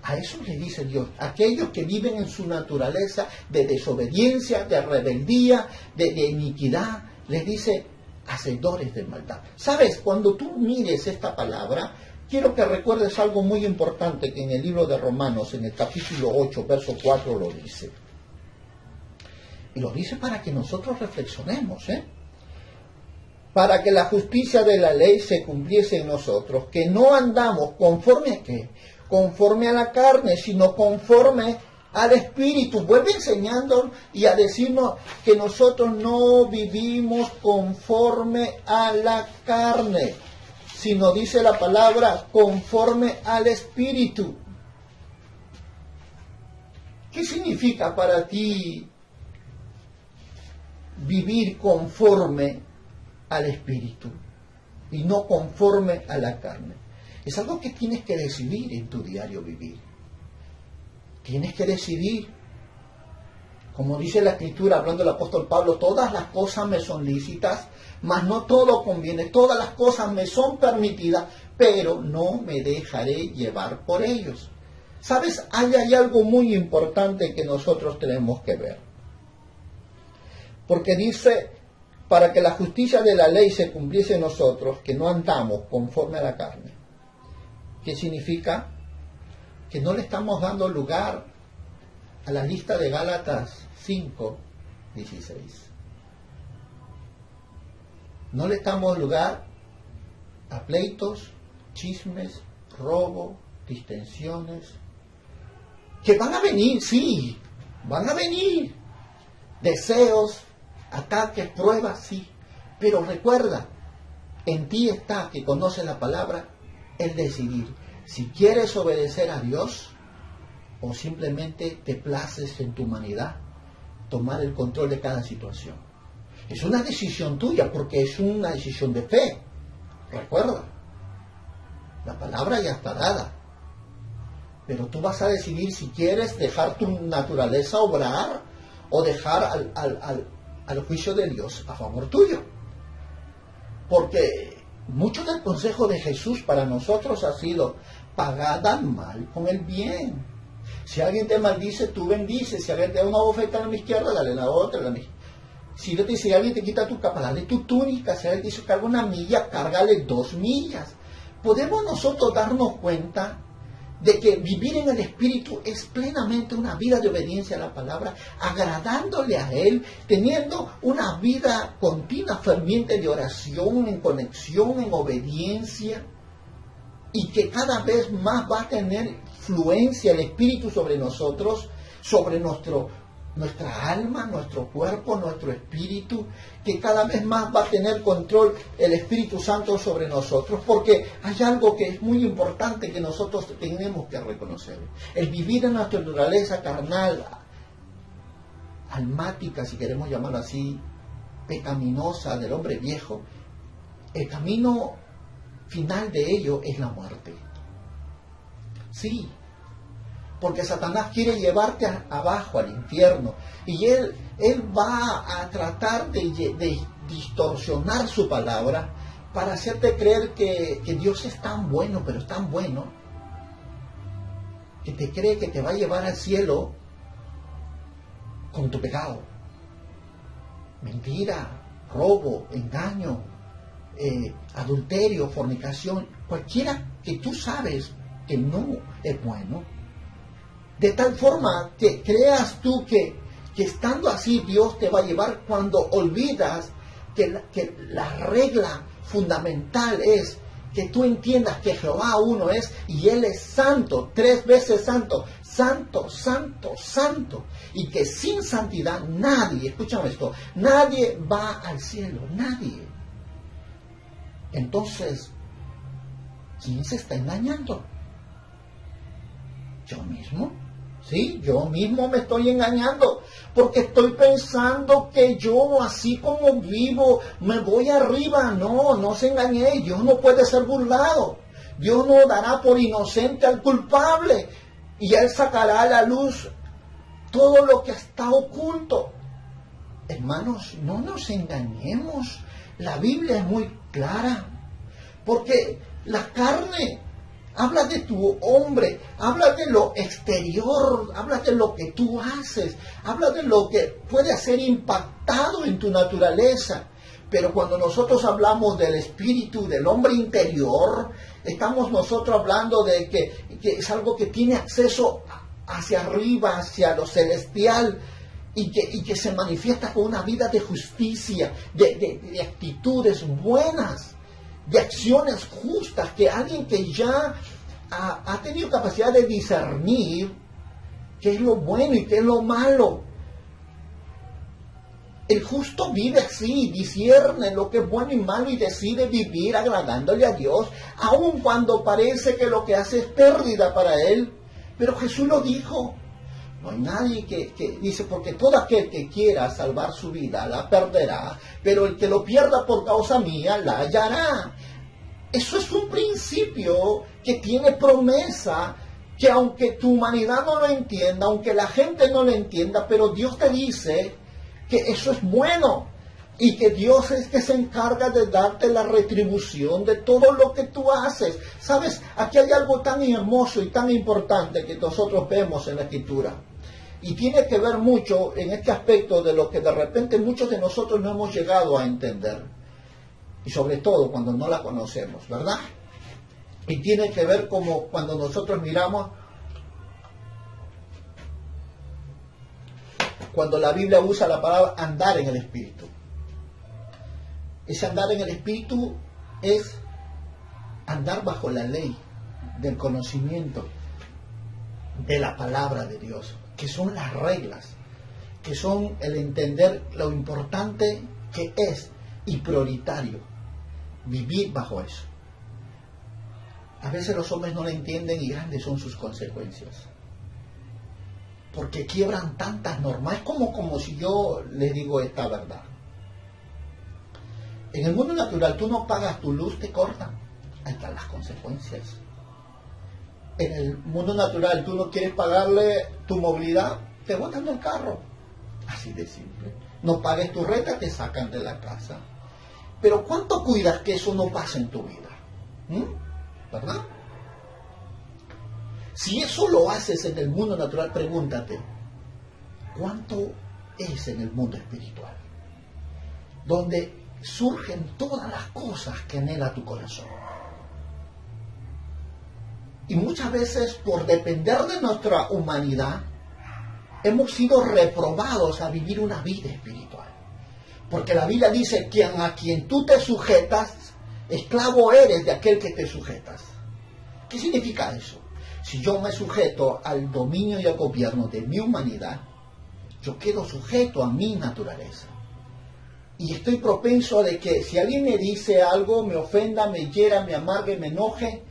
A eso le dice Dios: aquellos que viven en su naturaleza de desobediencia, de rebeldía, de iniquidad, les dice hacedores de maldad. ¿Sabes? Cuando tú mires esta palabra, quiero que recuerdes algo muy importante que en el libro de Romanos, en el capítulo 8, verso 4, lo dice. Y lo dice para que nosotros reflexionemos, para que la justicia de la ley se cumpliese en nosotros, que no andamos conforme a qué, conforme a la carne, sino conforme al Espíritu. Vuelve enseñando y a decirnos que nosotros no vivimos conforme a la carne, sino, dice la palabra, conforme al Espíritu. ¿Qué significa para ti vivir conforme al Espíritu y no conforme a la carne? Es algo que tienes que decidir en tu diario vivir. Tienes que decidir. Como dice la Escritura, hablando el apóstol Pablo: todas las cosas me son lícitas, mas no todo conviene. Todas las cosas me son permitidas, pero no me dejaré llevar por ellos. ¿Sabes? Hay algo muy importante que nosotros tenemos que ver. Porque dice: para que la justicia de la ley se cumpliese en nosotros, que no andamos conforme a la carne. ¿Qué significa? Que no le estamos dando lugar a la lista de Gálatas 5:16. No le damos lugar a pleitos, chismes, robo, distensiones, que van a venir, sí, van a venir. Deseos, ataques, pruebas, sí. Pero recuerda, en ti está, que conoce la palabra, el decidir si quieres obedecer a Dios o simplemente te places en tu humanidad, tomar el control de cada situación. Es una decisión tuya, porque es una decisión de fe. Recuerda, la palabra ya está dada. Pero tú vas a decidir si quieres dejar tu naturaleza obrar o dejar al juicio de Dios a favor tuyo. Porque mucho del consejo de Jesús para nosotros ha sido: pagad al mal con el bien. Si alguien te maldice, tú bendices. Si alguien te da una bofetada en la izquierda, dale la otra. Si alguien te quita tu capa, dale tu túnica. Si alguien te dice carga 1 milla, cárgale 2 millas. Podemos nosotros darnos cuenta de que vivir en el Espíritu es plenamente una vida de obediencia a la palabra, agradándole a Él, teniendo una vida continua, ferviente de oración, en conexión, en obediencia, y que cada vez más va a tener influencia el Espíritu sobre nosotros, sobre nuestra alma, nuestro cuerpo, nuestro espíritu, que cada vez más va a tener control el Espíritu Santo sobre nosotros, porque hay algo que es muy importante que nosotros tenemos que reconocer. El vivir en nuestra naturaleza carnal, almática, si queremos llamarlo así, pecaminosa del hombre viejo, el camino final de ello es la muerte. Sí, porque Satanás quiere llevarte abajo al infierno, y él va a tratar de distorsionar su palabra para hacerte creer que Dios es tan bueno, pero es tan bueno, que te cree que te va a llevar al cielo con tu pecado. Mentira, robo, engaño, adulterio, fornicación, cualquiera que tú sabes que no es bueno. De tal forma que creas tú que estando así Dios te va a llevar, cuando olvidas que la regla fundamental es que tú entiendas que Jehová uno es y Él es santo, 3 veces santo, santo, santo, santo, y que sin santidad nadie, escúchame esto, nadie va al cielo, nadie. Entonces, ¿quién se está engañando? ¿Yo mismo? Sí, yo mismo me estoy engañando, porque estoy pensando que yo, así como vivo, me voy arriba. No se engañé. Dios no puede ser burlado. Dios no dará por inocente al culpable, y Él sacará a la luz todo lo que está oculto. Hermanos, no nos engañemos. La Biblia es muy clara, porque la carne habla de tu hombre, habla de lo exterior, habla de lo que tú haces, habla de lo que puede ser impactado en tu naturaleza. Pero cuando nosotros hablamos del espíritu, del hombre interior, estamos nosotros hablando de que es algo que tiene acceso hacia arriba, hacia lo celestial, y que se manifiesta con una vida de justicia, de actitudes buenas, de acciones justas, que alguien que ya ha tenido capacidad de discernir qué es lo bueno y qué es lo malo. El justo vive así, discierne lo que es bueno y malo y decide vivir agradándole a Dios, aun cuando parece que lo que hace es pérdida para él. Pero Jesús lo dijo. No hay nadie que dice, porque todo aquel que quiera salvar su vida la perderá, pero el que lo pierda por causa mía la hallará. Eso es un principio que tiene promesa, que aunque tu humanidad no lo entienda, aunque la gente no lo entienda, pero Dios te dice que eso es bueno, y que Dios es que se encarga de darte la retribución de todo lo que tú haces. ¿Sabes? Aquí hay algo tan hermoso y tan importante que nosotros vemos en la Escritura. Y tiene que ver mucho en este aspecto de lo que de repente muchos de nosotros no hemos llegado a entender. Y sobre todo cuando no la conocemos, ¿verdad? Y tiene que ver como cuando nosotros miramos, cuando la Biblia usa la palabra andar en el Espíritu. Ese andar en el Espíritu es andar bajo la ley del conocimiento de la palabra de Dios, que son las reglas, que son el entender lo importante que es y prioritario vivir bajo eso. A veces los hombres no lo entienden y grandes son sus consecuencias, porque quiebran tantas normas. Es como si yo les digo esta verdad. En el mundo natural tú no pagas tu luz, te cortan. Ahí están las consecuencias. En el mundo natural, tú no quieres pagarle tu movilidad, te botan del carro. Así de simple. No pagues tu renta, te sacan de la casa. Pero ¿cuánto cuidas que eso no pase en tu vida? ¿Verdad? Si eso lo haces en el mundo natural, pregúntate, ¿cuánto es en el mundo espiritual? Donde surgen todas las cosas que anhela tu corazón. Y muchas veces, por depender de nuestra humanidad, hemos sido reprobados a vivir una vida espiritual. Porque la Biblia dice que a quien tú te sujetas, esclavo eres de aquel que te sujetas. ¿Qué significa eso? Si yo me sujeto al dominio y al gobierno de mi humanidad, yo quedo sujeto a mi naturaleza. Y estoy propenso de que si alguien me dice algo, me ofenda, me hiera, me amargue, me enoje,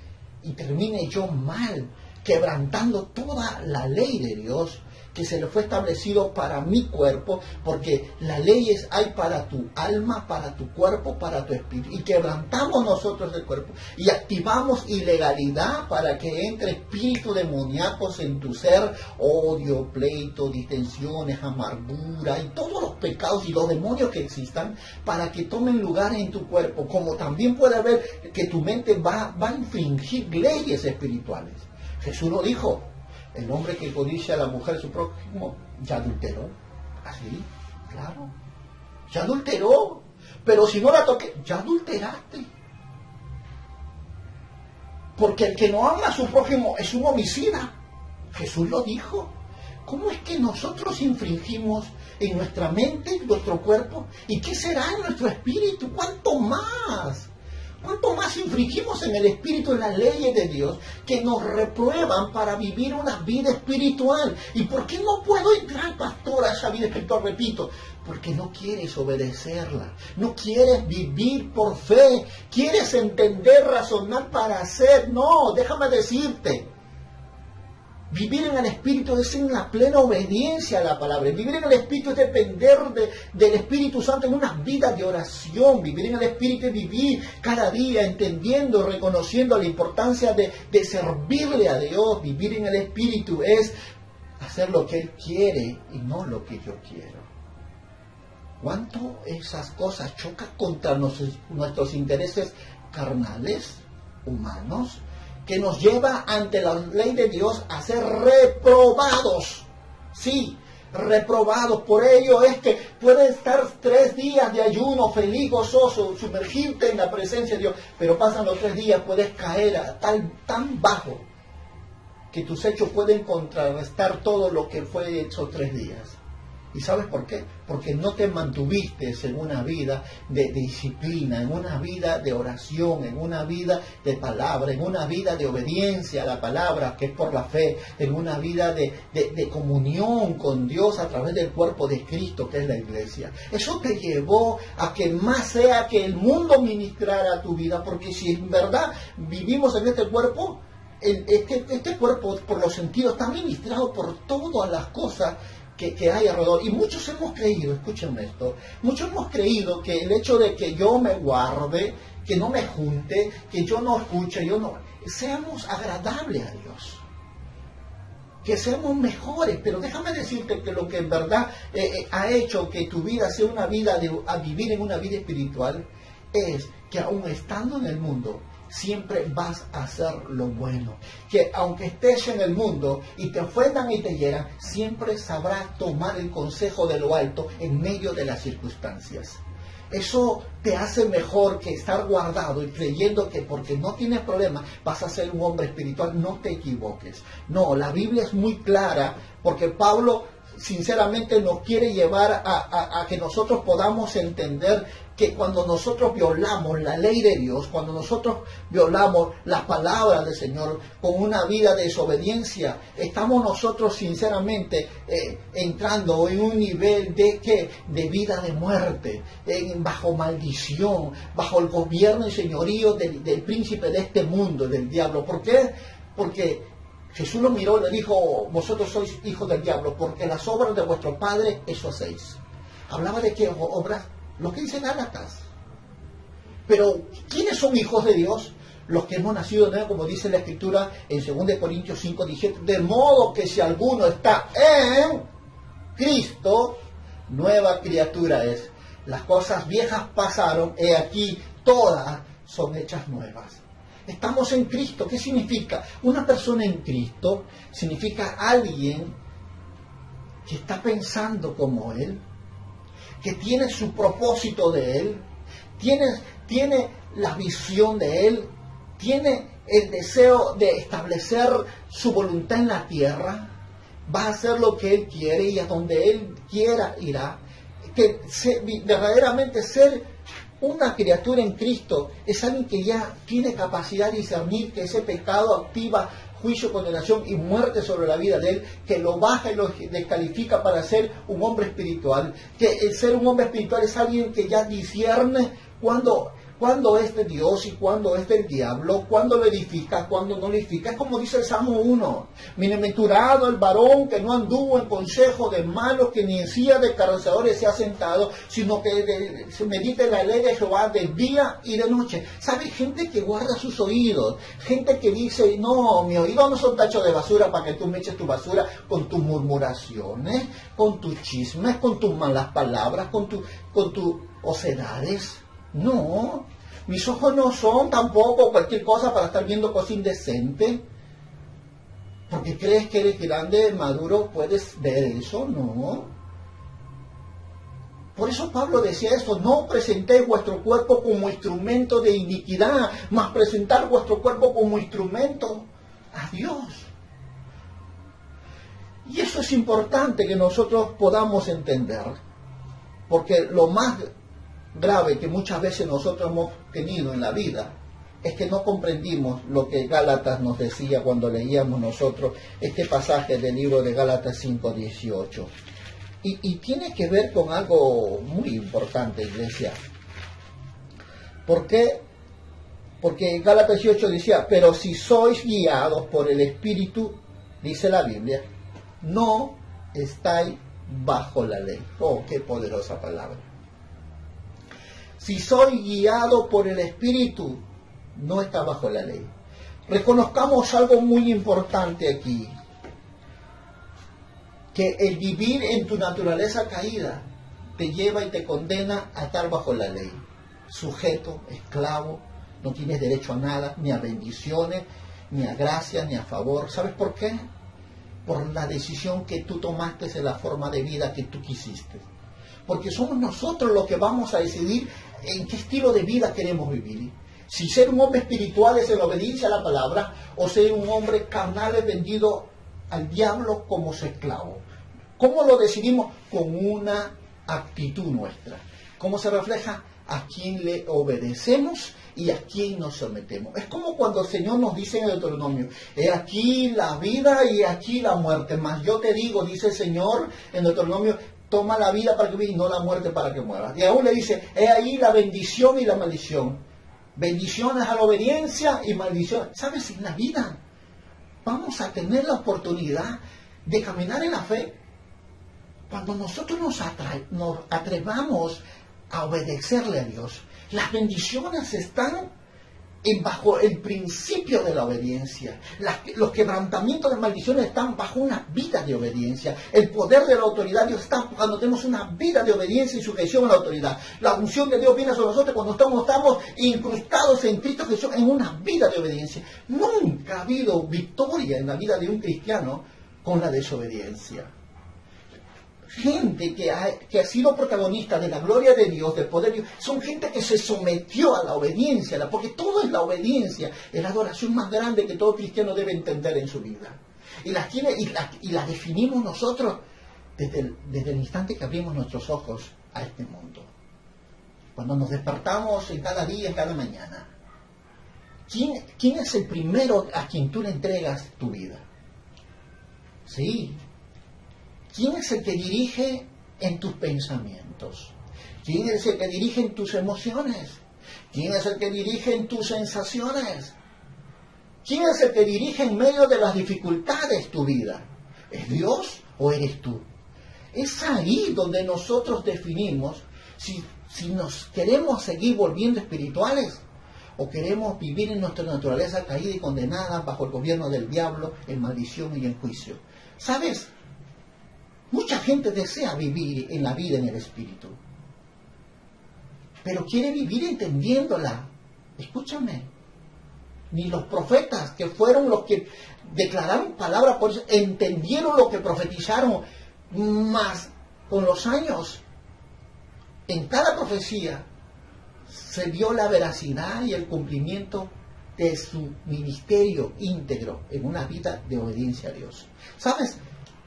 y termine yo mal, quebrantando toda la ley de Dios que se le fue establecido para mi cuerpo, porque las leyes hay para tu alma, para tu cuerpo, para tu espíritu, y quebrantamos nosotros el cuerpo y activamos ilegalidad para que entre espíritus demoníacos en tu ser, odio, pleito, distensiones, amargura y todos los pecados y los demonios que existan, para que tomen lugar en tu cuerpo, como también puede haber que tu mente va a infringir leyes espirituales. Jesús lo dijo: el hombre que codicia a la mujer de su prójimo, ya adulteró. Así, claro. Ya adulteró. Pero si no la toque, ya adulteraste. Porque el que no ama a su prójimo es un homicida. Jesús lo dijo. ¿Cómo es que nosotros infringimos en nuestra mente, en nuestro cuerpo? ¿Y qué será en nuestro espíritu? ¿Cuánto más? ¿Cuánto más infringimos en el espíritu en las leyes de Dios que nos reprueban para vivir una vida espiritual? ¿Y por qué no puedo entrar, pastor, a esa vida espiritual? Repito, porque no quieres obedecerla, no quieres vivir por fe, quieres entender, razonar para hacer. No, déjame decirte, vivir en el Espíritu es en la plena obediencia a la palabra. Vivir en el Espíritu es depender del Espíritu Santo en una vida de oración. Vivir en el Espíritu es vivir cada día entendiendo, reconociendo la importancia de servirle a Dios. Vivir en el Espíritu es hacer lo que Él quiere y no lo que yo quiero. ¿Cuánto esas cosas chocan contra nuestros intereses carnales, humanos, que nos lleva ante la ley de Dios a ser reprobados? Sí, reprobados. Por ello es que puedes estar 3 días de ayuno feliz, gozoso, sumergirte en la presencia de Dios, pero pasan los 3 días, puedes caer a tan bajo que tus hechos pueden contrarrestar todo lo que fue hecho 3 días. ¿Y sabes por qué? Porque no te mantuviste en una vida de disciplina, en una vida de oración, en una vida de palabra, en una vida de obediencia a la palabra, que es por la fe, en una vida de comunión con Dios a través del cuerpo de Cristo, que es la iglesia. Eso te llevó a que más sea que el mundo ministrara tu vida, porque si en verdad vivimos en este cuerpo, este cuerpo por los sentidos está ministrado por todas las cosas que hay alrededor. Y muchos hemos creído, escúchenme esto, muchos hemos creído que el hecho de que yo me guarde, que no me junte, que yo no escuche, seamos agradables a Dios, que seamos mejores. Pero déjame decirte que lo que en verdad ha hecho que tu vida sea una vida a vivir en una vida espiritual es que aún estando en el mundo, siempre vas a hacer lo bueno. Que aunque estés en el mundo y te ofendan y te hieran, siempre sabrás tomar el consejo de lo alto en medio de las circunstancias. Eso te hace mejor que estar guardado y creyendo que porque no tienes problemas vas a ser un hombre espiritual. No te equivoques. No, la Biblia es muy clara, porque Pablo sinceramente nos quiere llevar a que nosotros podamos entender que cuando nosotros violamos la ley de Dios, cuando nosotros violamos las palabras del Señor con una vida de desobediencia, estamos nosotros sinceramente entrando en un nivel de vida de muerte, bajo maldición, bajo el gobierno y señorío del príncipe de este mundo, del diablo. ¿Por qué? Porque Jesús lo miró y le dijo: vosotros sois hijos del diablo, porque las obras de vuestro padre eso hacéis. Hablaba de qué obras, lo que dice Gálatas. Pero ¿quiénes son hijos de Dios? los que hemos nacido de nuevo, como dice la Escritura en 2 Corintios 5:17, de modo que si alguno está en Cristo, nueva criatura es. Las cosas viejas pasaron, he aquí, todas son hechas nuevas. Estamos en Cristo. ¿Qué significa? Una persona en Cristo significa alguien que está pensando como Él, que tiene su propósito de Él, tiene la visión de Él, tiene el deseo de establecer su voluntad en la tierra, va a hacer lo que Él quiere y a donde Él quiera irá. Que verdaderamente ser una criatura en Cristo es alguien que ya tiene capacidad de discernir que ese pecado activa juicio, condenación y muerte sobre la vida de él, que lo baja y lo descalifica para ser un hombre espiritual, que el ser un hombre espiritual es alguien que ya discierne cuando es de Dios y cuando es del diablo, cuando lo edifica, cuando no lo edifica. Es como dice el Salmo 1, bienaventurado el varón que no anduvo en consejo de malos, que ni en silla de escarnecedores se ha sentado, sino que se medita en la ley de Jehová de día y de noche. ¿Sabe? Gente que guarda sus oídos, gente que dice, no, mi oído no son tachos de basura para que tú me eches tu basura con tus murmuraciones, con tus chismes, con tus malas palabras, con tus ocedades. No, mis ojos no son tampoco cualquier cosa para estar viendo cosas indecentes. Porque crees que eres grande, maduro, puedes ver eso, no. Por eso Pablo decía eso, no presentéis vuestro cuerpo como instrumento de iniquidad, mas presentar vuestro cuerpo como instrumento a Dios. Y eso es importante que nosotros podamos entender, porque lo más grave que muchas veces nosotros hemos tenido en la vida es que no comprendimos lo que Gálatas nos decía cuando leíamos nosotros este pasaje del libro de Gálatas 5:18. Y tiene que ver con algo muy importante, iglesia. ¿Por qué? Porque Gálatas 18 decía, pero si sois guiados por el Espíritu, dice la Biblia, no estáis bajo la ley. Oh, qué poderosa palabra. Si soy guiado por el Espíritu, no está bajo la ley. Reconozcamos algo muy importante aquí, que el vivir en tu naturaleza caída te lleva y te condena a estar bajo la ley. Sujeto, esclavo, no tienes derecho a nada, ni a bendiciones, ni a gracias, ni a favor. ¿Sabes por qué? Por la decisión que tú tomaste en la forma de vida que tú quisiste. Porque somos nosotros los que vamos a decidir en qué estilo de vida queremos vivir. Si ser un hombre espiritual es en obediencia a la palabra, o ser un hombre carnal es vendido al diablo como su esclavo. ¿Cómo lo decidimos? Con una actitud nuestra. ¿Cómo se refleja? A quién le obedecemos y a quién nos sometemos. Es como cuando el Señor nos dice en el Deuteronomio, he aquí la vida y aquí la muerte. Mas yo te digo, dice el Señor en el Deuteronomio, toma la vida para que vivas y no la muerte para que mueras. Y aún le dice, he ahí la bendición y la maldición. Bendiciones a la obediencia y maldición. ¿Sabes? En la vida vamos a tener la oportunidad de caminar en la fe. Cuando nosotros nos atrevamos a obedecerle a Dios, las bendiciones están bajo el principio de la obediencia. Los quebrantamientos de maldiciones están bajo una vida de obediencia. El poder de la autoridad de Dios está cuando tenemos una vida de obediencia y sujeción a la autoridad. La unción de Dios viene sobre nosotros cuando estamos incrustados en Cristo Jesús en una vida de obediencia. Nunca ha habido victoria en la vida de un cristiano con la desobediencia. Gente que ha sido protagonista de la gloria de Dios, del poder de Dios, son gente que se sometió a la obediencia, porque todo es la obediencia, es la adoración más grande que todo cristiano debe entender en su vida. Y la definimos nosotros desde el instante que abrimos nuestros ojos a este mundo. Cuando nos despertamos en cada día, en cada mañana. ¿Quién es el primero a quien tú le entregas tu vida? Sí. ¿Quién es el que dirige en tus pensamientos? ¿Quién es el que dirige en tus emociones? ¿Quién es el que dirige en tus sensaciones? ¿Quién es el que dirige en medio de las dificultades tu vida? ¿Es Dios o eres tú? Es ahí donde nosotros definimos si nos queremos seguir volviendo espirituales o queremos vivir en nuestra naturaleza caída y condenada bajo el gobierno del diablo, en maldición y en juicio. ¿Sabes? Mucha gente desea vivir en la vida en el Espíritu, pero quiere vivir entendiéndola. Escúchame, ni los profetas, que fueron los que declararon palabra por eso, entendieron lo que profetizaron, más con los años, en cada profecía, se vio la veracidad y el cumplimiento de su ministerio íntegro en una vida de obediencia a Dios. ¿Sabes?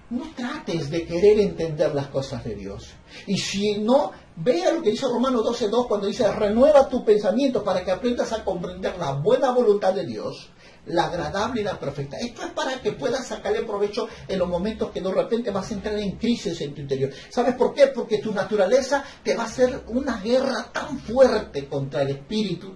No trates de querer entender las cosas de Dios. Y si no, vea lo que dice Romanos 12:2 cuando dice: renueva tu pensamiento para que aprendas a comprender la buena voluntad de Dios, la agradable y la perfecta. Esto es para que puedas sacarle provecho en los momentos que de repente vas a entrar en crisis en tu interior. ¿Sabes por qué? Porque tu naturaleza te va a hacer una guerra tan fuerte contra el espíritu,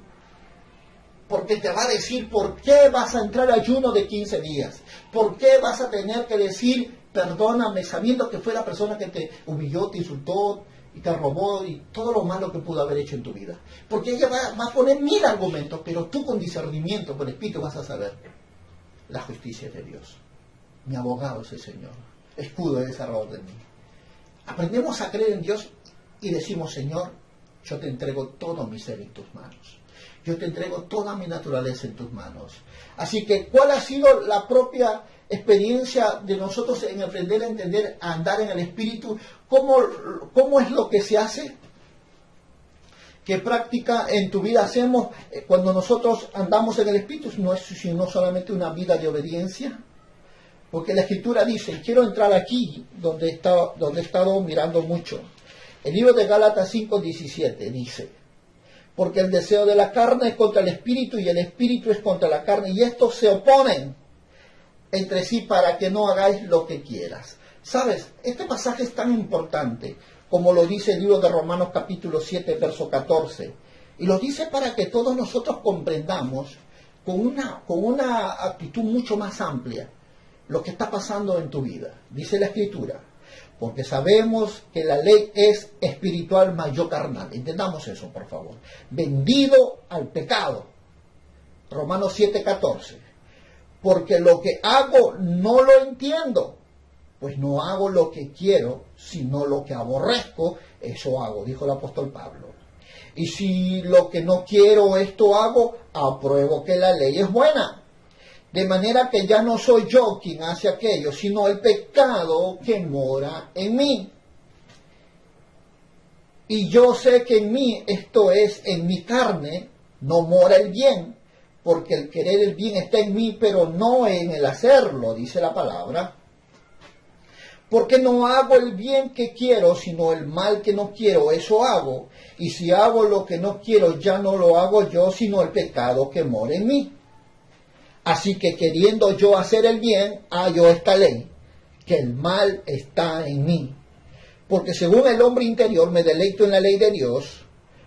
porque te va a decir por qué vas a entrar a ayuno de 15 días, por qué vas a tener que decir perdóname, sabiendo que fue la persona que te humilló, te insultó y te robó y todo lo malo que pudo haber hecho en tu vida. Porque ella va a poner 1000 argumentos, pero tú con discernimiento, con espíritu, vas a saber: la justicia es de Dios. Mi abogado es el Señor. Escudo es alrededor de mí. Aprendemos a creer en Dios y decimos: Señor, yo te entrego todo mi ser en tus manos. Yo te entrego toda mi naturaleza en tus manos. Así que, ¿cuál ha sido la propia experiencia de nosotros en aprender a entender, a andar en el Espíritu? ¿Cómo es lo que se hace? ¿Qué práctica en tu vida hacemos cuando nosotros andamos en el Espíritu? No es sino solamente una vida de obediencia. Porque la Escritura dice, y quiero entrar aquí donde he estado mirando mucho. El libro de Gálatas 5:17 dice: porque el deseo de la carne es contra el Espíritu y el Espíritu es contra la carne, y estos se oponen entre sí para que no hagáis lo que quieras. ¿Sabes? Este pasaje es tan importante como lo dice el libro de Romanos capítulo 7, verso 14. Y lo dice para que todos nosotros comprendamos con una actitud mucho más amplia lo que está pasando en tu vida. Dice la Escritura: porque sabemos que la ley es espiritual, mas yo carnal. Entendamos eso, por favor. Vendido al pecado. Romanos 7:14. Porque lo que hago no lo entiendo, pues no hago lo que quiero, sino lo que aborrezco, eso hago, dijo el apóstol Pablo. Y si lo que no quiero, esto hago, apruebo que la ley es buena. De manera que ya no soy yo quien hace aquello, sino el pecado que mora en mí. Y yo sé que en mí, esto es, en mi carne, no mora el bien, porque el querer el bien está en mí, pero no en el hacerlo, dice la palabra. Porque no hago el bien que quiero, sino el mal que no quiero, eso hago. Y si hago lo que no quiero, ya no lo hago yo, sino el pecado que mora en mí. Así que queriendo yo hacer el bien, hallo esta ley, que el mal está en mí. Porque según el hombre interior me deleito en la ley de Dios,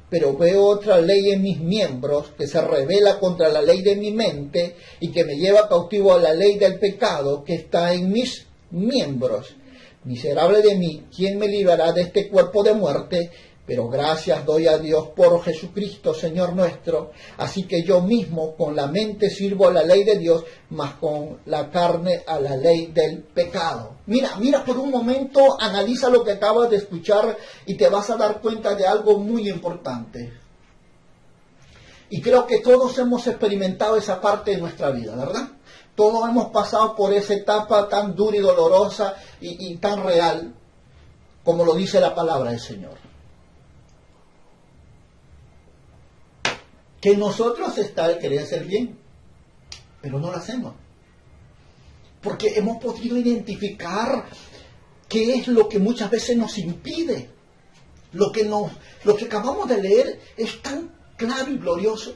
pero veo otra ley en mis miembros que se rebela contra la ley de mi mente y que me lleva cautivo a la ley del pecado que está en mis miembros. Miserable de mí, ¿quién me librará de este cuerpo de muerte? Pero gracias doy a Dios por Jesucristo, Señor nuestro. Así que yo mismo con la mente sirvo a la ley de Dios, mas con la carne a la ley del pecado. Mira por un momento, analiza lo que acabas de escuchar y te vas a dar cuenta de algo muy importante. Y creo que todos hemos experimentado esa parte de nuestra vida, ¿verdad? Todos hemos pasado por esa etapa tan dura y dolorosa y tan real, como lo dice la palabra del Señor. Que nosotros está el querer hacer bien, pero no lo hacemos. Porque hemos podido identificar qué es lo que muchas veces nos impide. Lo que acabamos de leer es tan claro y glorioso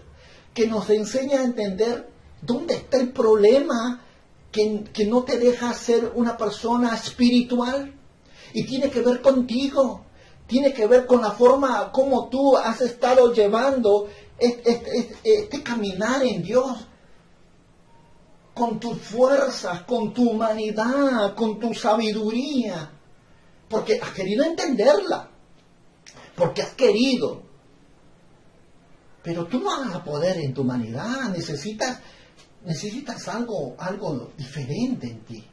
que nos enseña a entender dónde está el problema que no te deja ser una persona espiritual. Y tiene que ver contigo. Tiene que ver con la forma como tú has estado llevando este caminar en Dios, con tus fuerzas, con tu humanidad, con tu sabiduría, porque has querido entenderla, porque has querido, Pero tú no vas a poder en tu humanidad, necesitas algo diferente en ti.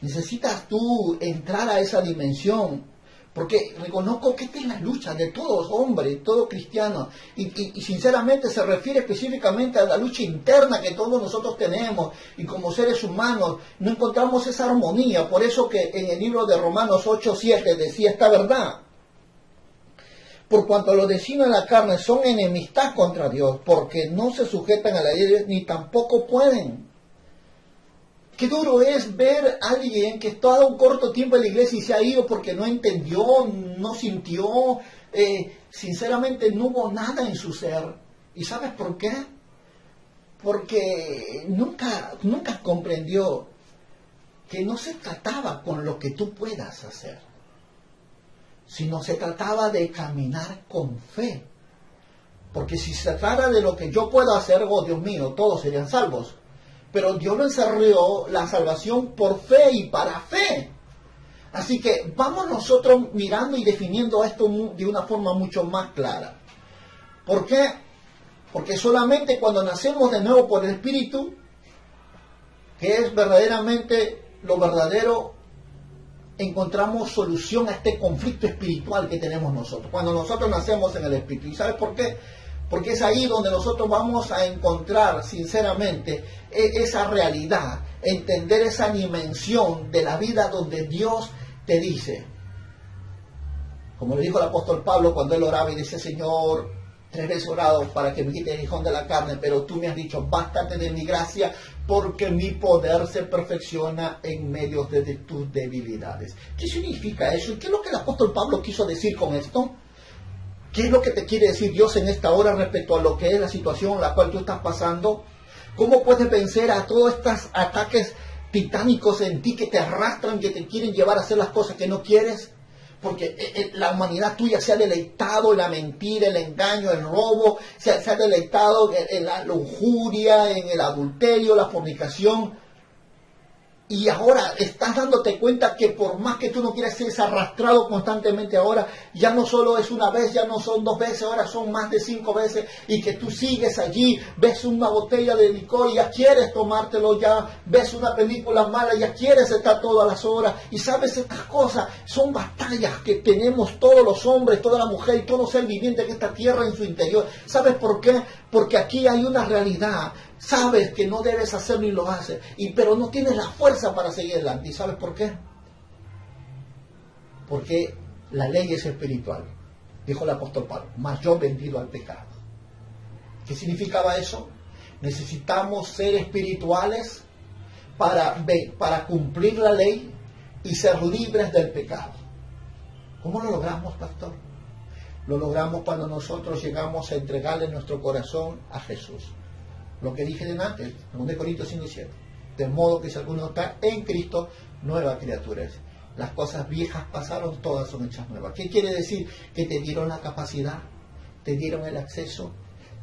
Necesitas tú entrar a esa dimensión, porque reconozco que esta es la lucha de todos hombres, todo cristiano, y sinceramente se refiere específicamente a la lucha interna que todos nosotros tenemos, y como seres humanos no encontramos esa armonía. Por eso que en el libro de Romanos 8:7 decía esta verdad: por cuanto los designios de la carne son enemistad contra Dios, porque no se sujetan a la ley ni tampoco pueden. Qué duro es ver a alguien que está un corto tiempo en la iglesia y se ha ido porque no entendió, no sintió, sinceramente no hubo nada en su ser. ¿Y sabes por qué? Porque nunca comprendió que no se trataba con lo que tú puedas hacer, sino se trataba de caminar con fe. Porque si se trata de lo que yo puedo hacer, oh Dios mío, todos serían salvos. Pero Dios lo encerró la salvación por fe y para fe. Así que vamos nosotros mirando y definiendo esto de una forma mucho más clara. ¿Por qué? Porque solamente cuando nacemos de nuevo por el Espíritu, que es verdaderamente lo verdadero, encontramos solución a este conflicto espiritual que tenemos nosotros. Cuando nosotros nacemos en el Espíritu. ¿Y sabes por qué? Porque es ahí donde nosotros vamos a encontrar sinceramente esa realidad, entender esa dimensión de la vida donde Dios te dice, como le dijo el apóstol Pablo cuando él oraba y dice: Señor, 3 veces orado para que me quite el aguijón de la carne, pero tú me has dicho: bástate de mi gracia, porque mi poder se perfecciona en medio de tus debilidades. ¿Qué significa eso? ¿Y qué es lo que el apóstol Pablo quiso decir con esto? ¿Qué es lo que te quiere decir Dios en esta hora respecto a lo que es la situación en la cual tú estás pasando? ¿Cómo puedes vencer a todos estos ataques titánicos en ti que te arrastran, que te quieren llevar a hacer las cosas que no quieres? Porque la humanidad tuya se ha deleitado en la mentira, el engaño, el robo, se ha deleitado en la lujuria, en el adulterio, la fornicación. Y ahora estás dándote cuenta que por más que tú no quieras ser arrastrado constantemente ahora, ya no solo es una vez, ya no son 2 veces, ahora son más de 5 veces, y que tú sigues allí, ves una botella de licor y ya quieres tomártelo, ya ves una película mala, ya quieres estar todas las horas. Y sabes, estas cosas son batallas que tenemos todos los hombres, toda la mujer y todo ser viviente en esta tierra en su interior. ¿Sabes por qué? Porque aquí hay una realidad. Sabes que no debes hacerlo y lo haces, pero no tienes la fuerza para seguir adelante. ¿Y sabes por qué? Porque la ley es espiritual, dijo el apóstol Pablo, mas yo vendido al pecado. ¿Qué significaba eso? Necesitamos ser espirituales para cumplir la ley y ser libres del pecado. ¿Cómo lo logramos, pastor? Lo logramos cuando nosotros llegamos a entregarle nuestro corazón a Jesús. Lo que dije antes, 2 Corintios 5:7. De modo que si alguno está en Cristo, nueva criatura es. Las cosas viejas pasaron, todas son hechas nuevas. ¿Qué quiere decir? Que te dieron la capacidad, te dieron el acceso,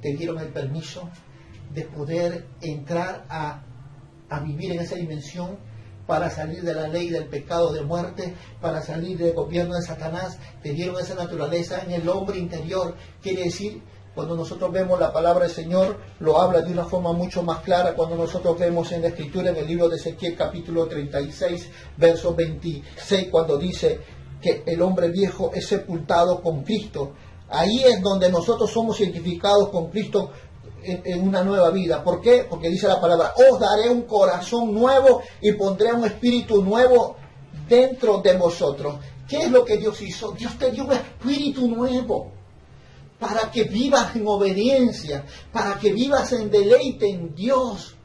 te dieron el permiso de poder entrar a vivir en esa dimensión, para salir de la ley del pecado de muerte, para salir del gobierno de Satanás. Te dieron esa naturaleza en el hombre interior. Quiere decir, cuando nosotros vemos la palabra del Señor, lo habla de una forma mucho más clara. Cuando nosotros vemos en la Escritura, en el libro de Ezequiel, capítulo 36, verso 26, cuando dice que el hombre viejo es sepultado con Cristo. Ahí es donde nosotros somos identificados con Cristo en una nueva vida. ¿Por qué? Porque dice la palabra: os daré un corazón nuevo y pondré un espíritu nuevo dentro de vosotros. ¿Qué es lo que Dios hizo? Dios te dio un espíritu nuevo para que vivas en obediencia, para que vivas en deleite en Dios.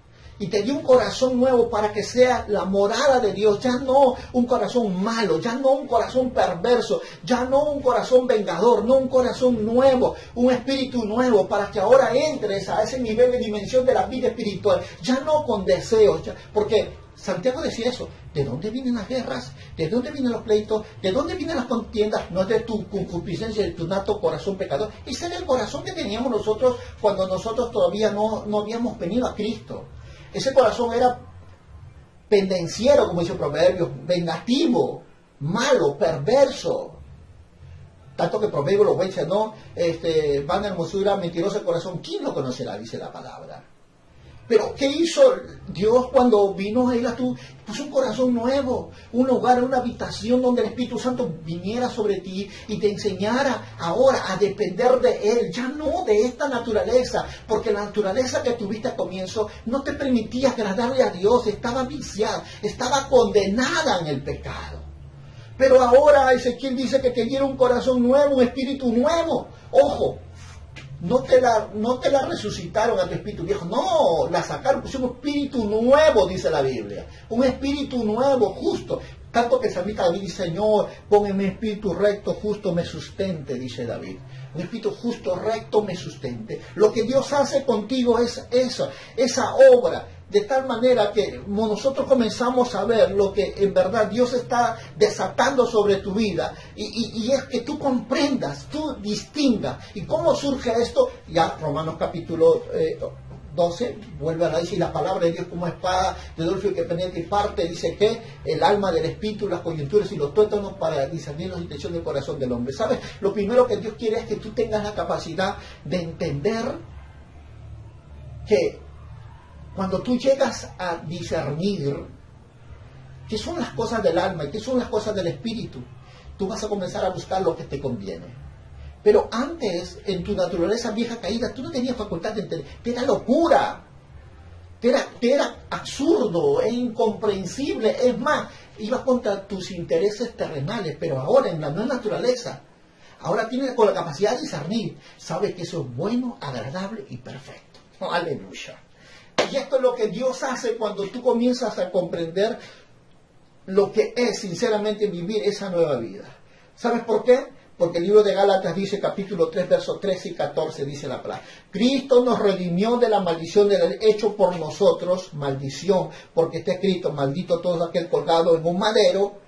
Y te dio un corazón nuevo para que sea la morada de Dios. Ya no un corazón malo, ya no un corazón perverso, ya no un corazón vengador, no un corazón nuevo, un espíritu nuevo, para que ahora entres a ese nivel de dimensión de la vida espiritual. Ya no con deseos, porque Santiago decía eso: ¿de dónde vienen las guerras? ¿De dónde vienen los pleitos? ¿De dónde vienen las contiendas? No es de tu concupiscencia, de tu nato corazón pecador. Ese era el corazón que teníamos nosotros cuando nosotros todavía no habíamos venido a Cristo. Ese corazón era pendenciero, como dice el proverbio, vengativo, malo, perverso. Tanto que Proverbio lo dice, ¿no? Van hermosura, mentiroso corazón, ¿quién lo conocerá? Dice la palabra. Pero ¿qué hizo Dios cuando vino a él a tú? Puso un corazón nuevo, un hogar, una habitación donde el Espíritu Santo viniera sobre ti y te enseñara ahora a depender de Él, ya no de esta naturaleza, porque la naturaleza que tuviste al comienzo no te permitía agradarle a Dios, estaba viciada, estaba condenada en el pecado. Pero ahora Ezequiel dice que te diera un corazón nuevo, un espíritu nuevo. Ojo, no te la resucitaron a tu espíritu viejo, no, la sacaron, pusieron un espíritu nuevo, dice la Biblia. Un espíritu nuevo, justo. Tanto que el salmista David dice, Señor, pon en mi espíritu recto, justo me sustente, dice David. Un espíritu justo, recto, me sustente. Lo que Dios hace contigo es eso, esa obra. De tal manera que nosotros comenzamos a ver lo que en verdad Dios está desatando sobre tu vida y es que tú comprendas, tú distingas. ¿Y cómo surge esto? Ya Romanos capítulo 12 vuelve a decir la palabra de Dios como espada de doble filo que penetra y parte, dice que el alma del espíritu, las coyunturas y los tuétanos para discernir las intenciones del corazón del hombre. ¿Sabes? Lo primero que Dios quiere es que tú tengas la capacidad de entender que cuando tú llegas a discernir qué son las cosas del alma y qué son las cosas del espíritu, tú vas a comenzar a buscar lo que te conviene. Pero antes, en tu naturaleza vieja caída, tú no tenías facultad de entender. Te era locura, te era absurdo, e incomprensible. Es más, ibas contra tus intereses terrenales, pero ahora en la nueva naturaleza, ahora tienes con la capacidad de discernir, sabes que eso es bueno, agradable y perfecto. Aleluya. Y esto es lo que Dios hace cuando tú comienzas a comprender lo que es sinceramente vivir esa nueva vida. ¿Sabes por qué? Porque el libro de Gálatas dice, capítulo 3, versos 13 y 14, dice la palabra. Cristo nos redimió de la maldición del hecho por nosotros, maldición, porque está escrito, maldito todo aquel colgado en un madero,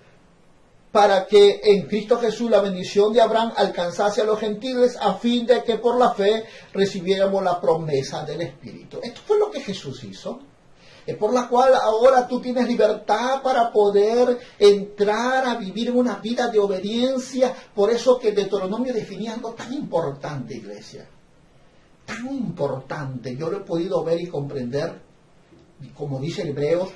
para que en Cristo Jesús la bendición de Abraham alcanzase a los gentiles a fin de que por la fe recibiéramos la promesa del Espíritu. Esto fue lo que Jesús hizo. Es por la cual ahora tú tienes libertad para poder entrar a vivir una vida de obediencia. Por eso que Deuteronomio definía algo tan importante, iglesia. Tan importante. Yo lo he podido ver y comprender, como dice Hebreos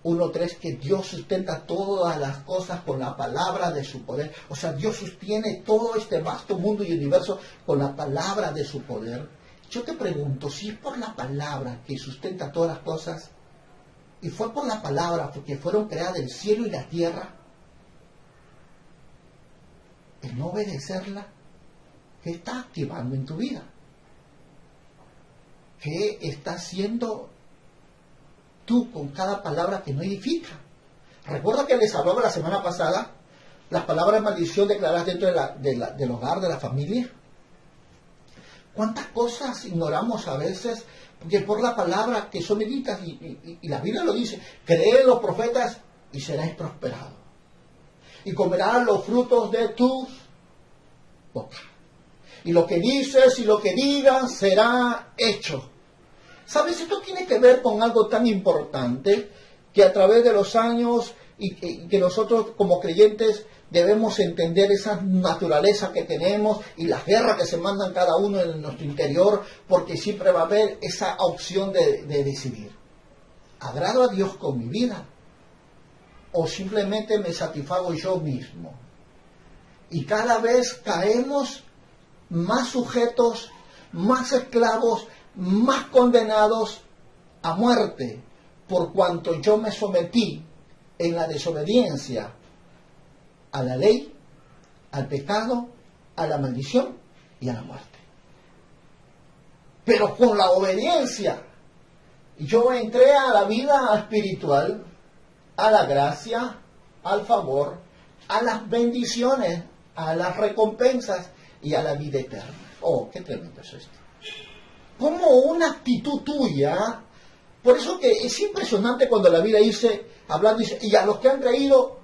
1.3, que Dios sustenta todas las cosas con la palabra de su poder. O sea, Dios sostiene todo este vasto mundo y universo con la palabra de su poder. Yo te pregunto, si es por la palabra que sustenta todas las cosas, y fue por la palabra porque fueron creadas el cielo y la tierra, el no obedecerla, ¿qué está activando en tu vida? ¿Qué está haciendo tú con cada palabra que no edifica? Recuerda que les hablaba la semana pasada las palabras de maldición declaradas dentro del hogar, de la familia. ¿Cuántas cosas ignoramos a veces? Porque por la palabra que son benditas, y la Biblia lo dice, cree en los profetas y seréis prosperados. Y comerás los frutos de tus bocas. Y lo que dices y lo que digas será hecho. ¿Sabes? Esto tiene que ver con algo tan importante que a través de los años y que nosotros como creyentes debemos entender esa naturaleza que tenemos y las guerras que se mandan cada uno en nuestro interior, porque siempre va a haber esa opción de decidir. ¿Agrado a Dios con mi vida? ¿O simplemente me satisfago yo mismo? Y cada vez caemos más sujetos, más esclavos, más condenados a muerte, por cuanto yo me sometí en la desobediencia a la ley, al pecado, a la maldición y a la muerte. Pero con la obediencia, yo entré a la vida espiritual, a la gracia, al favor, a las bendiciones, a las recompensas y a la vida eterna. Oh, qué tremendo es esto. Como una actitud tuya, por eso que es impresionante cuando la Biblia dice, hablando, dice, y a los que han creído,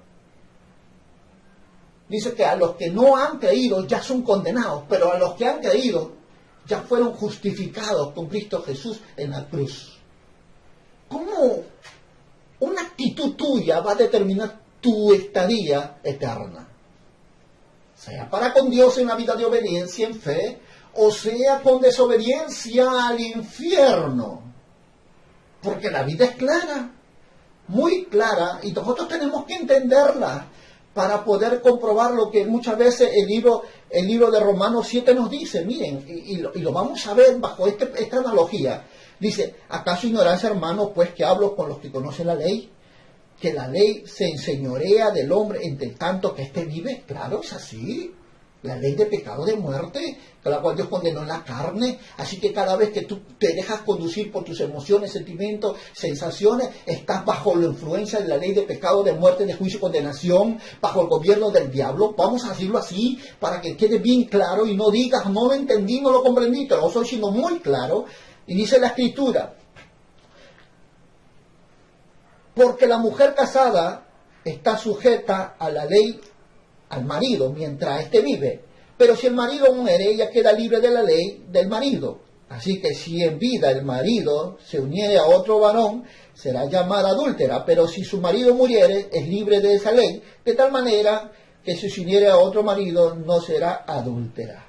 dice que a los que no han creído ya son condenados, pero a los que han creído ya fueron justificados con Cristo Jesús en la cruz. ¿Cómo una actitud tuya va a determinar tu estadía eterna? sea para con Dios en la vida de obediencia, en fe, o sea con desobediencia al infierno. Porque la vida es clara, muy clara, y nosotros tenemos que entenderla para poder comprobar lo que muchas veces el libro de Romanos 7 nos dice. Miren, y lo vamos a ver bajo esta analogía. Dice, ¿acaso ignorancia, hermanos, pues que hablo con los que conocen la ley? Que la ley se enseñorea del hombre entre tanto que éste vive. Claro, es así. La ley de pecado de muerte, con la cual Dios condenó en la carne. Así que cada vez que tú te dejas conducir por tus emociones, sentimientos, sensaciones, estás bajo la influencia de la ley de pecado de muerte, de juicio y condenación, bajo el gobierno del diablo. Vamos a decirlo así, para que quede bien claro y no digas, no lo entendí, no lo comprendí, te lo estoy diciendo muy claro. Y dice la Escritura, porque la mujer casada está sujeta a la ley al marido mientras éste vive. Pero si el marido muere, ella queda libre de la ley del marido. Así que si en vida el marido se uniere a otro varón, será llamada adúltera. Pero si su marido muriere, es libre de esa ley, de tal manera que si se uniere a otro marido, no será adúltera.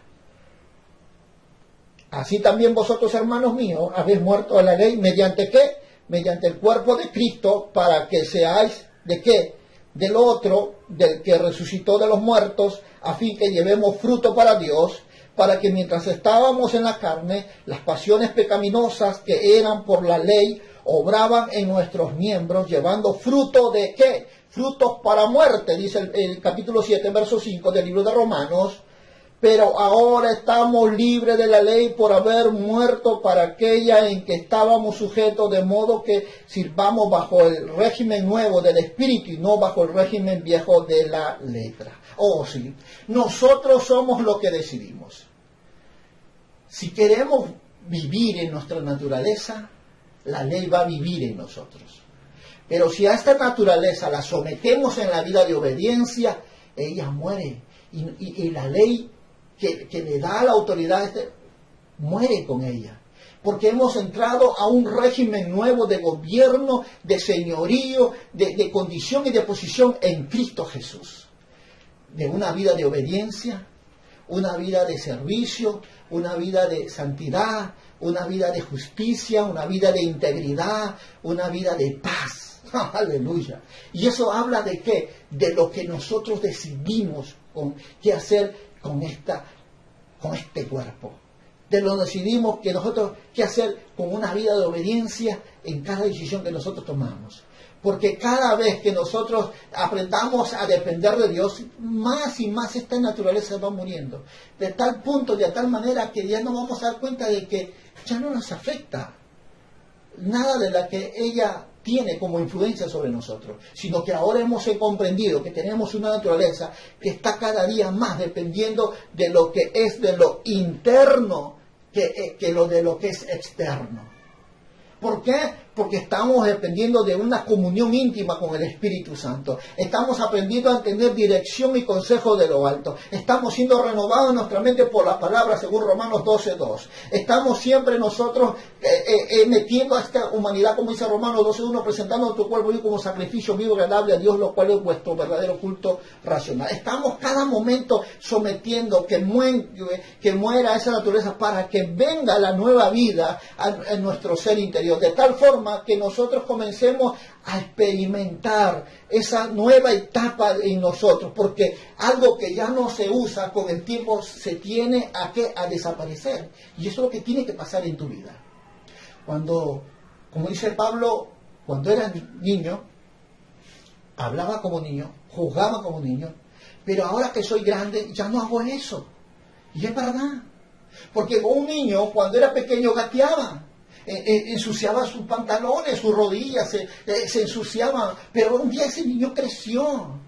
Así también vosotros, hermanos míos, habéis muerto a la ley, ¿mediante qué? Mediante el cuerpo de Cristo, para que seáis, ¿de qué? Del otro, del que resucitó de los muertos, a fin que llevemos fruto para Dios, para que mientras estábamos en la carne, las pasiones pecaminosas que eran por la ley, obraban en nuestros miembros, llevando fruto de ¿qué? Frutos para muerte, dice el capítulo 7, verso 5 del libro de Romanos. Pero ahora estamos libres de la ley por haber muerto para aquella en que estábamos sujetos, de modo que sirvamos bajo el régimen nuevo del Espíritu y no bajo el régimen viejo de la letra. Oh, sí, nosotros somos lo que decidimos. Si queremos vivir en nuestra naturaleza, la ley va a vivir en nosotros. Pero si a esta naturaleza la sometemos en la vida de obediencia, ella muere. Y la ley que le da la autoridad muere con ella, porque hemos entrado a un régimen nuevo de gobierno, de señorío, de condición y de posición en Cristo Jesús, de una vida de obediencia, una vida de servicio, una vida de santidad, una vida de justicia, una vida de integridad, una vida de paz. Aleluya. Y eso habla de qué, de lo que nosotros decidimos qué hacer con este cuerpo. De lo decidimos que nosotros qué hacer con una vida de obediencia en cada decisión que nosotros tomamos. Porque cada vez que nosotros aprendamos a depender de Dios, más y más esta naturaleza va muriendo. De tal punto, de tal manera que ya no vamos a dar cuenta de que ya no nos afecta nada de la que ella tiene como influencia sobre nosotros, sino que ahora hemos comprendido que tenemos una naturaleza que está cada día más dependiendo de lo que es de lo interno que de lo que es externo. ¿Por qué? Porque estamos dependiendo de una comunión íntima con el Espíritu Santo. Estamos aprendiendo a tener dirección y consejo de lo alto. Estamos siendo renovados en nuestra mente por la palabra, según Romanos 12:2. Estamos siempre nosotros metiendo a esta humanidad, como dice Romanos 12:1, presentando tu cuerpo como sacrificio vivo, agradable a Dios, lo cual es vuestro verdadero culto racional. Estamos cada momento sometiendo que muera esa naturaleza para que venga la nueva vida en nuestro ser interior. De tal forma que nosotros comencemos a experimentar esa nueva etapa en nosotros, porque algo que ya no se usa con el tiempo se tiene a desaparecer. Y eso es lo que tiene que pasar en tu vida. Cuando, como dice Pablo, cuando era niño, hablaba como niño, juzgaba como niño, pero ahora que soy grande ya no hago eso. Y es verdad, porque un niño cuando era pequeño gateaba, ensuciaba sus pantalones, sus rodillas, se ensuciaban, pero un día ese niño creció.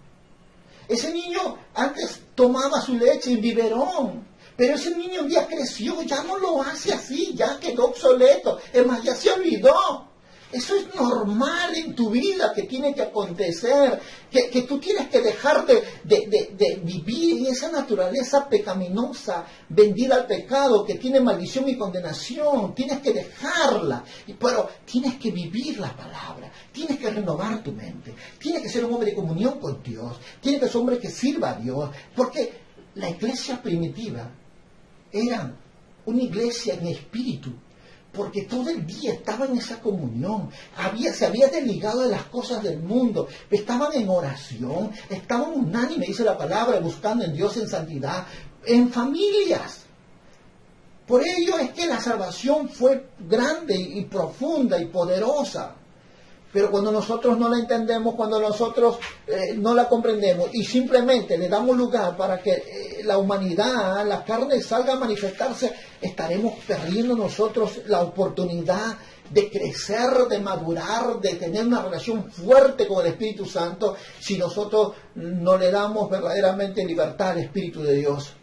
Ese niño antes tomaba su leche en biberón, pero ese niño un día creció, ya no lo hace así, ya quedó obsoleto, es más, ya se olvidó. Eso es normal en tu vida, que tiene que acontecer, que tú tienes que dejar de vivir en esa naturaleza pecaminosa, vendida al pecado, que tiene maldición y condenación. Tienes que dejarla, pero tienes que vivir la palabra, tienes que renovar tu mente, tienes que ser un hombre de comunión con Dios, tienes que ser un hombre que sirva a Dios, porque la iglesia primitiva era una iglesia en espíritu, porque todo el día estaba en esa comunión, se había desligado de las cosas del mundo, estaban en oración, estaban unánime, dice la palabra, buscando en Dios en santidad, en familias. Por ello es que la salvación fue grande y profunda y poderosa. Pero cuando nosotros no la entendemos, cuando nosotros no la comprendemos y simplemente le damos lugar para que la humanidad, la carne salga a manifestarse, estaremos perdiendo nosotros la oportunidad de crecer, de madurar, de tener una relación fuerte con el Espíritu Santo si nosotros no le damos verdaderamente libertad al Espíritu de Dios.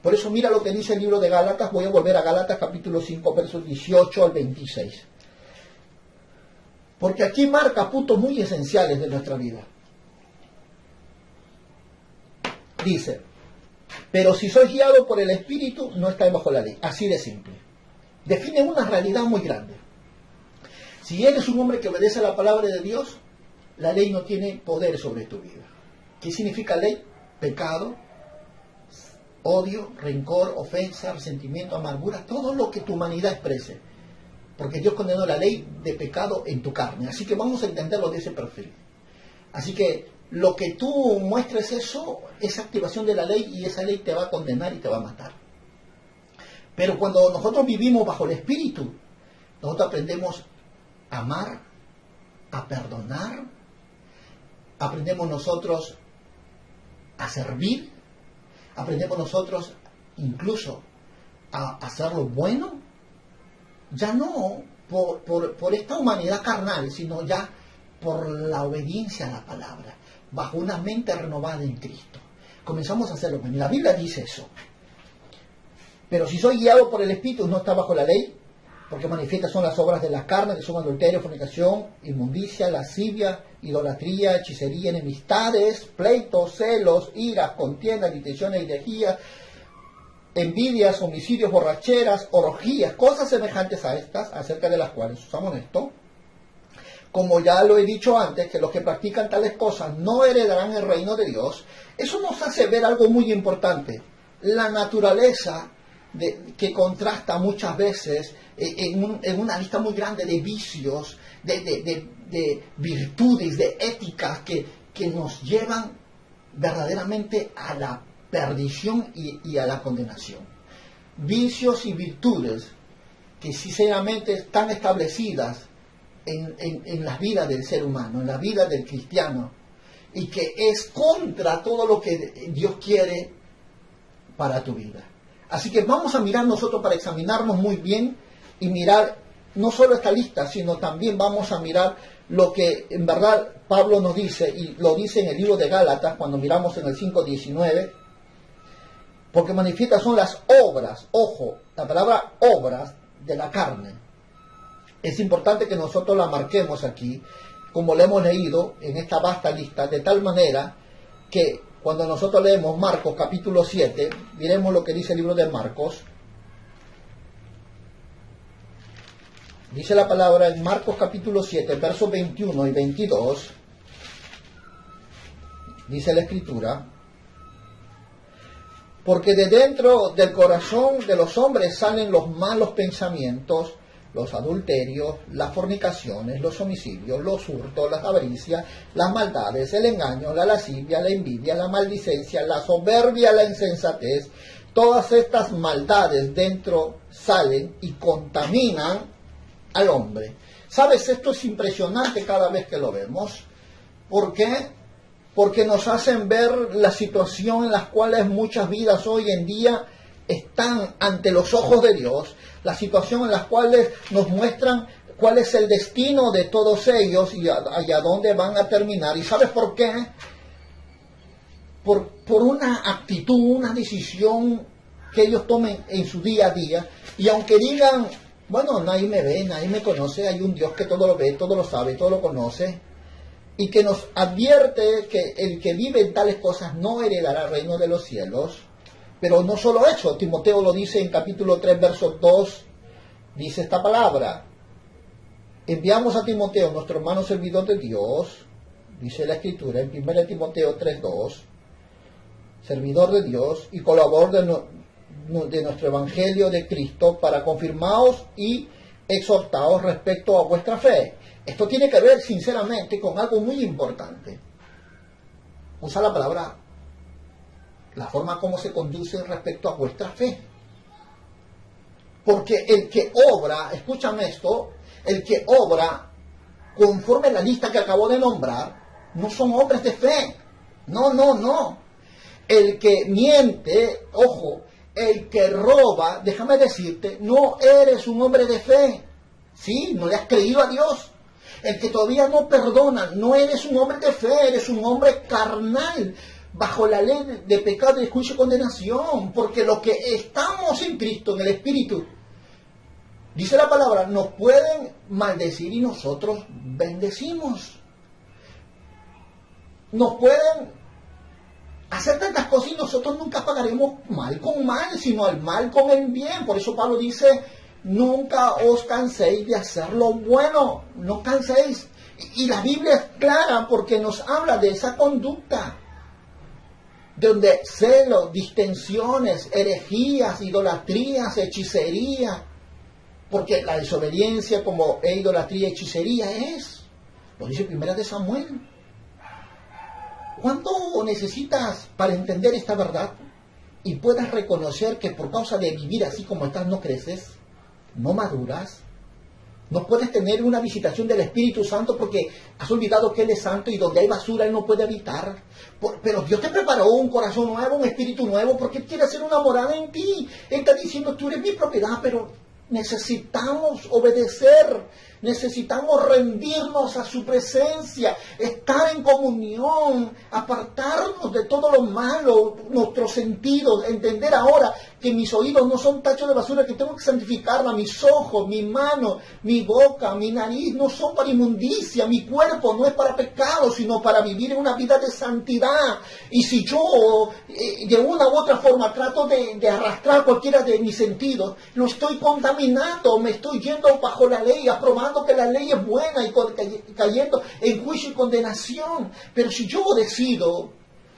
Por eso mira lo que dice el libro de Gálatas. Voy a volver a Gálatas capítulo 5, versos 18 al 26. Porque aquí marca puntos muy esenciales de nuestra vida. Dice, pero si sois guiado por el Espíritu, no estáis bajo la ley. Así de simple. Define una realidad muy grande. Si eres un hombre que obedece a la palabra de Dios, la ley no tiene poder sobre tu vida. ¿Qué significa ley? Pecado, odio, rencor, ofensa, resentimiento, amargura, todo lo que tu humanidad exprese. Porque Dios condenó la ley de pecado en tu carne. Así que vamos a entenderlo de ese perfil. Así que lo que tú muestres eso es activación de la ley y esa ley te va a condenar y te va a matar. Pero cuando nosotros vivimos bajo el Espíritu, nosotros aprendemos a amar, a perdonar, aprendemos nosotros a servir, aprendemos nosotros incluso a hacer lo bueno, ya no por esta humanidad carnal, sino ya por la obediencia a la palabra, bajo una mente renovada en Cristo. Comenzamos a hacer lo bueno. Y la Biblia dice eso. Pero si soy guiado por el Espíritu, no está bajo la ley, porque manifiestas son las obras de la carne, que son adulterio, fornicación, inmundicia, lascivia, idolatría, hechicería, enemistades, pleitos, celos, iras, contiendas, disensiones, herejías, envidias, homicidios, borracheras, orgías, cosas semejantes a estas, acerca de las cuales usamos esto. Como ya lo he dicho antes, que los que practican tales cosas no heredarán el reino de Dios. Eso nos hace ver algo muy importante. La naturaleza que contrasta muchas veces en una lista muy grande de vicios, de virtudes, de éticas que nos llevan verdaderamente a la perdición y a la condenación. Vicios y virtudes que sinceramente están establecidas en la vida del ser humano, en la vida del cristiano, y que es contra todo lo que Dios quiere para tu vida. Así que vamos a mirar nosotros para examinarnos muy bien y mirar no solo esta lista, sino también vamos a mirar lo que en verdad Pablo nos dice, y lo dice en el libro de Gálatas, cuando miramos en el 5:19, porque manifiestas son las obras, ojo, la palabra obras de la carne. Es importante que nosotros la marquemos aquí, como lo hemos leído en esta vasta lista, de tal manera que cuando nosotros leemos Marcos capítulo 7, miremos lo que dice el libro de Marcos. Dice la palabra en Marcos capítulo 7, versos 21 y 22, dice la Escritura, porque de dentro del corazón de los hombres salen los malos pensamientos, los adulterios, las fornicaciones, los homicidios, los hurtos, las avaricias, las maldades, el engaño, la lascivia, la envidia, la maldicencia, la soberbia, la insensatez. Todas estas maldades dentro salen y contaminan al hombre. ¿Sabes? Esto es impresionante cada vez que lo vemos. ¿Por qué? Porque nos hacen ver la situación en la cual muchas vidas hoy en día están ante los ojos de Dios, la situación en la cual nos muestran cuál es el destino de todos ellos y hacia dónde van a terminar. ¿Y sabes por qué? Por una actitud, una decisión que ellos tomen en su día a día, y aunque digan, bueno, nadie me ve, nadie me conoce, hay un Dios que todo lo ve, todo lo sabe, todo lo conoce, y que nos advierte que el que vive en tales cosas no heredará el reino de los cielos. Pero no solo eso, Timoteo lo dice en capítulo 3, verso 2, dice esta palabra: enviamos a Timoteo, nuestro hermano servidor de Dios, dice la Escritura en 1 Timoteo 3, 2, servidor de Dios y colaborador de nuestro Evangelio de Cristo, para confirmaros y exhortaos respecto a vuestra fe. Esto tiene que ver sinceramente con algo muy importante. Usa la palabra, la forma como se conduce respecto a vuestra fe. Porque el que obra, escúchame esto, el que obra conforme a la lista que acabo de nombrar, no son hombres de fe. No. El que miente, ojo, el que roba, déjame decirte, no eres un hombre de fe. ¿Sí? No le has creído a Dios. El que todavía no perdona, no eres un hombre de fe, eres un hombre carnal, bajo la ley de pecado, de juicio y condenación. Porque los que estamos en Cristo, en el Espíritu, dice la palabra, nos pueden maldecir y nosotros bendecimos. Nos pueden hacer tantas cosas y nosotros nunca pagaremos mal con mal, sino al mal con el bien. Por eso Pablo dice, nunca os canséis de hacer lo bueno, no canséis. Y la Biblia es clara porque nos habla de esa conducta, donde celos, distensiones, herejías, idolatrías, hechicería, porque la desobediencia como idolatría, hechicería lo dice Primera de Samuel. ¿Cuánto necesitas para entender esta verdad y puedas reconocer que por causa de vivir así como estás no creces, no maduras, no puedes tener una visitación del Espíritu Santo porque has olvidado que Él es santo y donde hay basura Él no puede habitar? Pero Dios te preparó un corazón nuevo, un espíritu nuevo, porque Él quiere hacer una morada en ti. Él está diciendo, tú eres mi propiedad, pero necesitamos obedecer, necesitamos rendirnos a su presencia, estar en comunión, apartarnos de todo lo malo, nuestros sentidos, entender ahora que mis oídos no son tachos de basura, que tengo que santificarla, mis ojos, mi mano, mi boca, mi nariz no son para inmundicia, mi cuerpo no es para pecado, sino para vivir en una vida de santidad. Y si yo de una u otra forma trato de arrastrar cualquiera de mis sentidos, lo estoy contaminando, me estoy yendo bajo la ley, aprobando que la ley es buena y cayendo en juicio y condenación. Pero si yo decido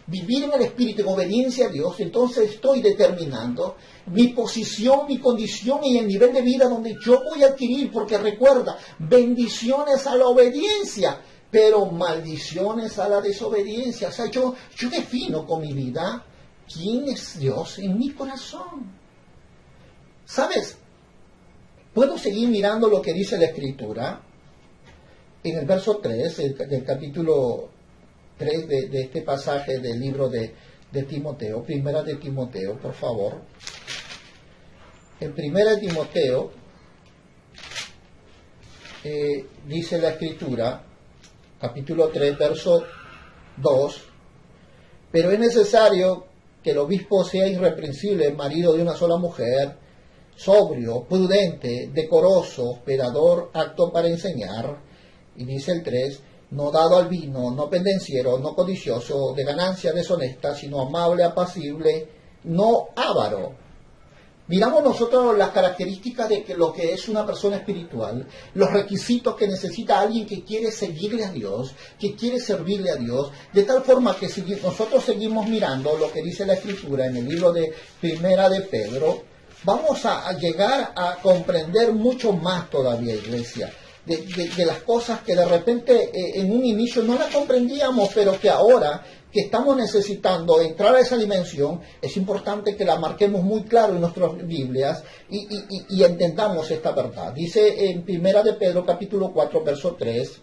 vivir en el Espíritu en obediencia a Dios, entonces estoy determinando mi posición, mi condición y el nivel de vida donde yo voy a adquirir, porque recuerda, bendiciones a la obediencia, pero maldiciones a la desobediencia. O sea, yo defino con mi vida quién es Dios en mi corazón. ¿Sabes? Puedo seguir mirando lo que dice la Escritura en el verso 3 del capítulo 3 de este pasaje del libro de Timoteo, Primera de Timoteo, por favor. En Primera de Timoteo dice la Escritura, capítulo 3, verso 2, pero es necesario que el obispo sea irreprensible, marido de una sola mujer, sobrio, prudente, decoroso, hospedador, apto para enseñar. Y dice el 3, no dado al vino, no pendenciero, no codicioso, de ganancia deshonesta, sino amable, apacible, no avaro. Miramos nosotros las características de lo que es una persona espiritual, los requisitos que necesita alguien que quiere seguirle a Dios, que quiere servirle a Dios, de tal forma que si nosotros seguimos mirando lo que dice la Escritura en el libro de Primera de Pedro, vamos a llegar a comprender mucho más todavía, iglesia, de las cosas que de repente en un inicio no las comprendíamos, pero que ahora que estamos necesitando entrar a esa dimensión, es importante que la marquemos muy claro en nuestras Biblias y entendamos esta verdad. Dice en Primera de Pedro capítulo 4, verso 3,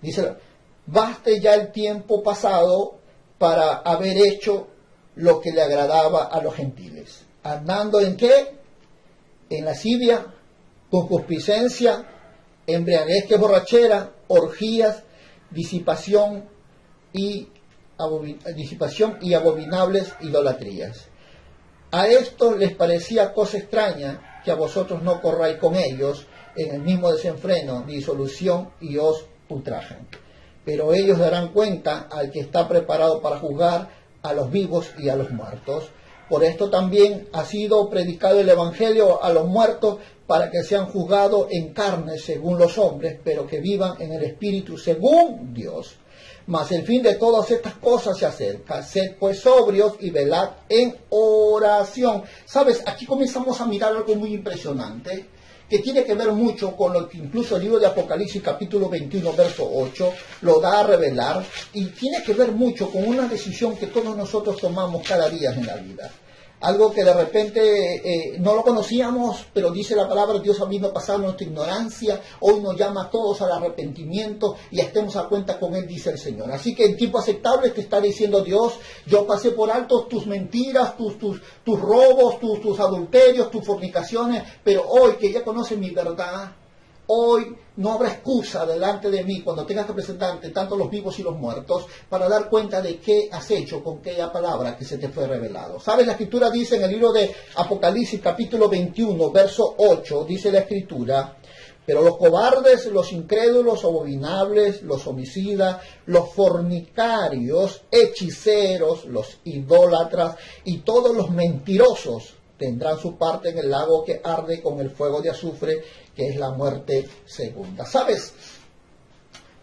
dice, baste ya el tiempo pasado para haber hecho lo que le agradaba a los gentiles. ¿Andando en qué? En lascivia, concupiscencia, embriaguez, que borrachera, orgías, disipación y abominables idolatrías. A esto les parecía cosa extraña que a vosotros no corráis con ellos en el mismo desenfreno, disolución y os ultrajan. Pero ellos darán cuenta al que está preparado para juzgar a los vivos y a los muertos. Por esto también ha sido predicado el Evangelio a los muertos, para que sean juzgados en carne según los hombres, pero que vivan en el Espíritu según Dios. Mas el fin de todas estas cosas se acerca. Sed pues sobrios y velad en oración. ¿Sabes? Aquí comenzamos a mirar algo muy impresionante, que tiene que ver mucho con lo que incluso el libro de Apocalipsis capítulo 21, verso 8, lo da a revelar, y tiene que ver mucho con una decisión que todos nosotros tomamos cada día en la vida. Algo que de repente no lo conocíamos, pero dice la palabra, Dios habiendo pasado nuestra ignorancia, hoy nos llama a todos al arrepentimiento y estemos a cuenta con Él, dice el Señor. Así que en tiempo aceptable te está diciendo Dios, yo pasé por alto tus mentiras, tus robos, tus adulterios, tus fornicaciones, pero hoy que ya conoces mi verdad, hoy no habrá excusa delante de mí cuando tengas que presentarte tanto los vivos y los muertos para dar cuenta de qué has hecho con aquella palabra que se te fue revelado. ¿Sabes? La Escritura dice en el libro de Apocalipsis capítulo 21, verso 8, dice la Escritura, pero los cobardes, los incrédulos, abominables, los homicidas, los fornicarios, hechiceros, los idólatras y todos los mentirosos tendrán su parte en el lago que arde con el fuego de azufre, que es la muerte segunda. ¿Sabes?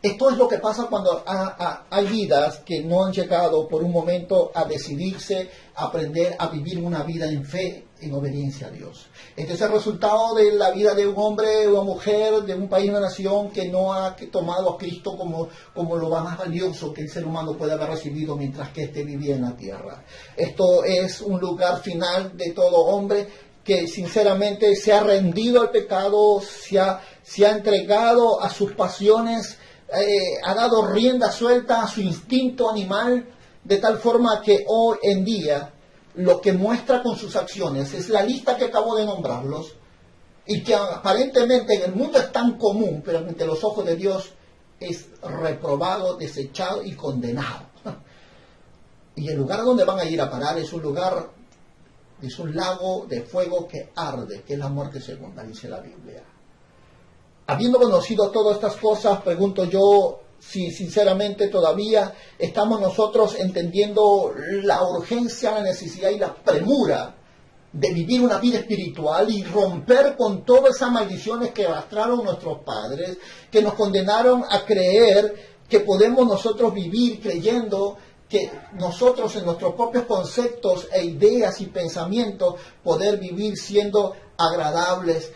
Esto es lo que pasa cuando hay vidas que no han llegado por un momento a decidirse, a aprender a vivir una vida en fe, en obediencia a Dios. Este es el resultado de la vida de un hombre o una mujer, de un país, una nación que no ha tomado a Cristo como lo más valioso que el ser humano puede haber recibido mientras que éste vivía en la tierra. Esto es un lugar final de todo hombre que sinceramente se ha rendido al pecado, se ha entregado a sus pasiones, ha dado rienda suelta a su instinto animal, de tal forma que hoy en día lo que muestra con sus acciones es la lista que acabo de nombrarlos, y que aparentemente en el mundo es tan común, pero ante los ojos de Dios es reprobado, desechado y condenado. Y el lugar donde van a ir a parar es un lago de fuego que arde, que es la muerte segunda, dice la Biblia. Habiendo conocido todas estas cosas, pregunto yo si sinceramente todavía estamos nosotros entendiendo la urgencia, la necesidad y la premura de vivir una vida espiritual y romper con todas esas maldiciones que arrastraron nuestros padres, que nos condenaron a creer que podemos nosotros vivir creyendo que nosotros en nuestros propios conceptos e ideas y pensamientos poder vivir siendo agradables,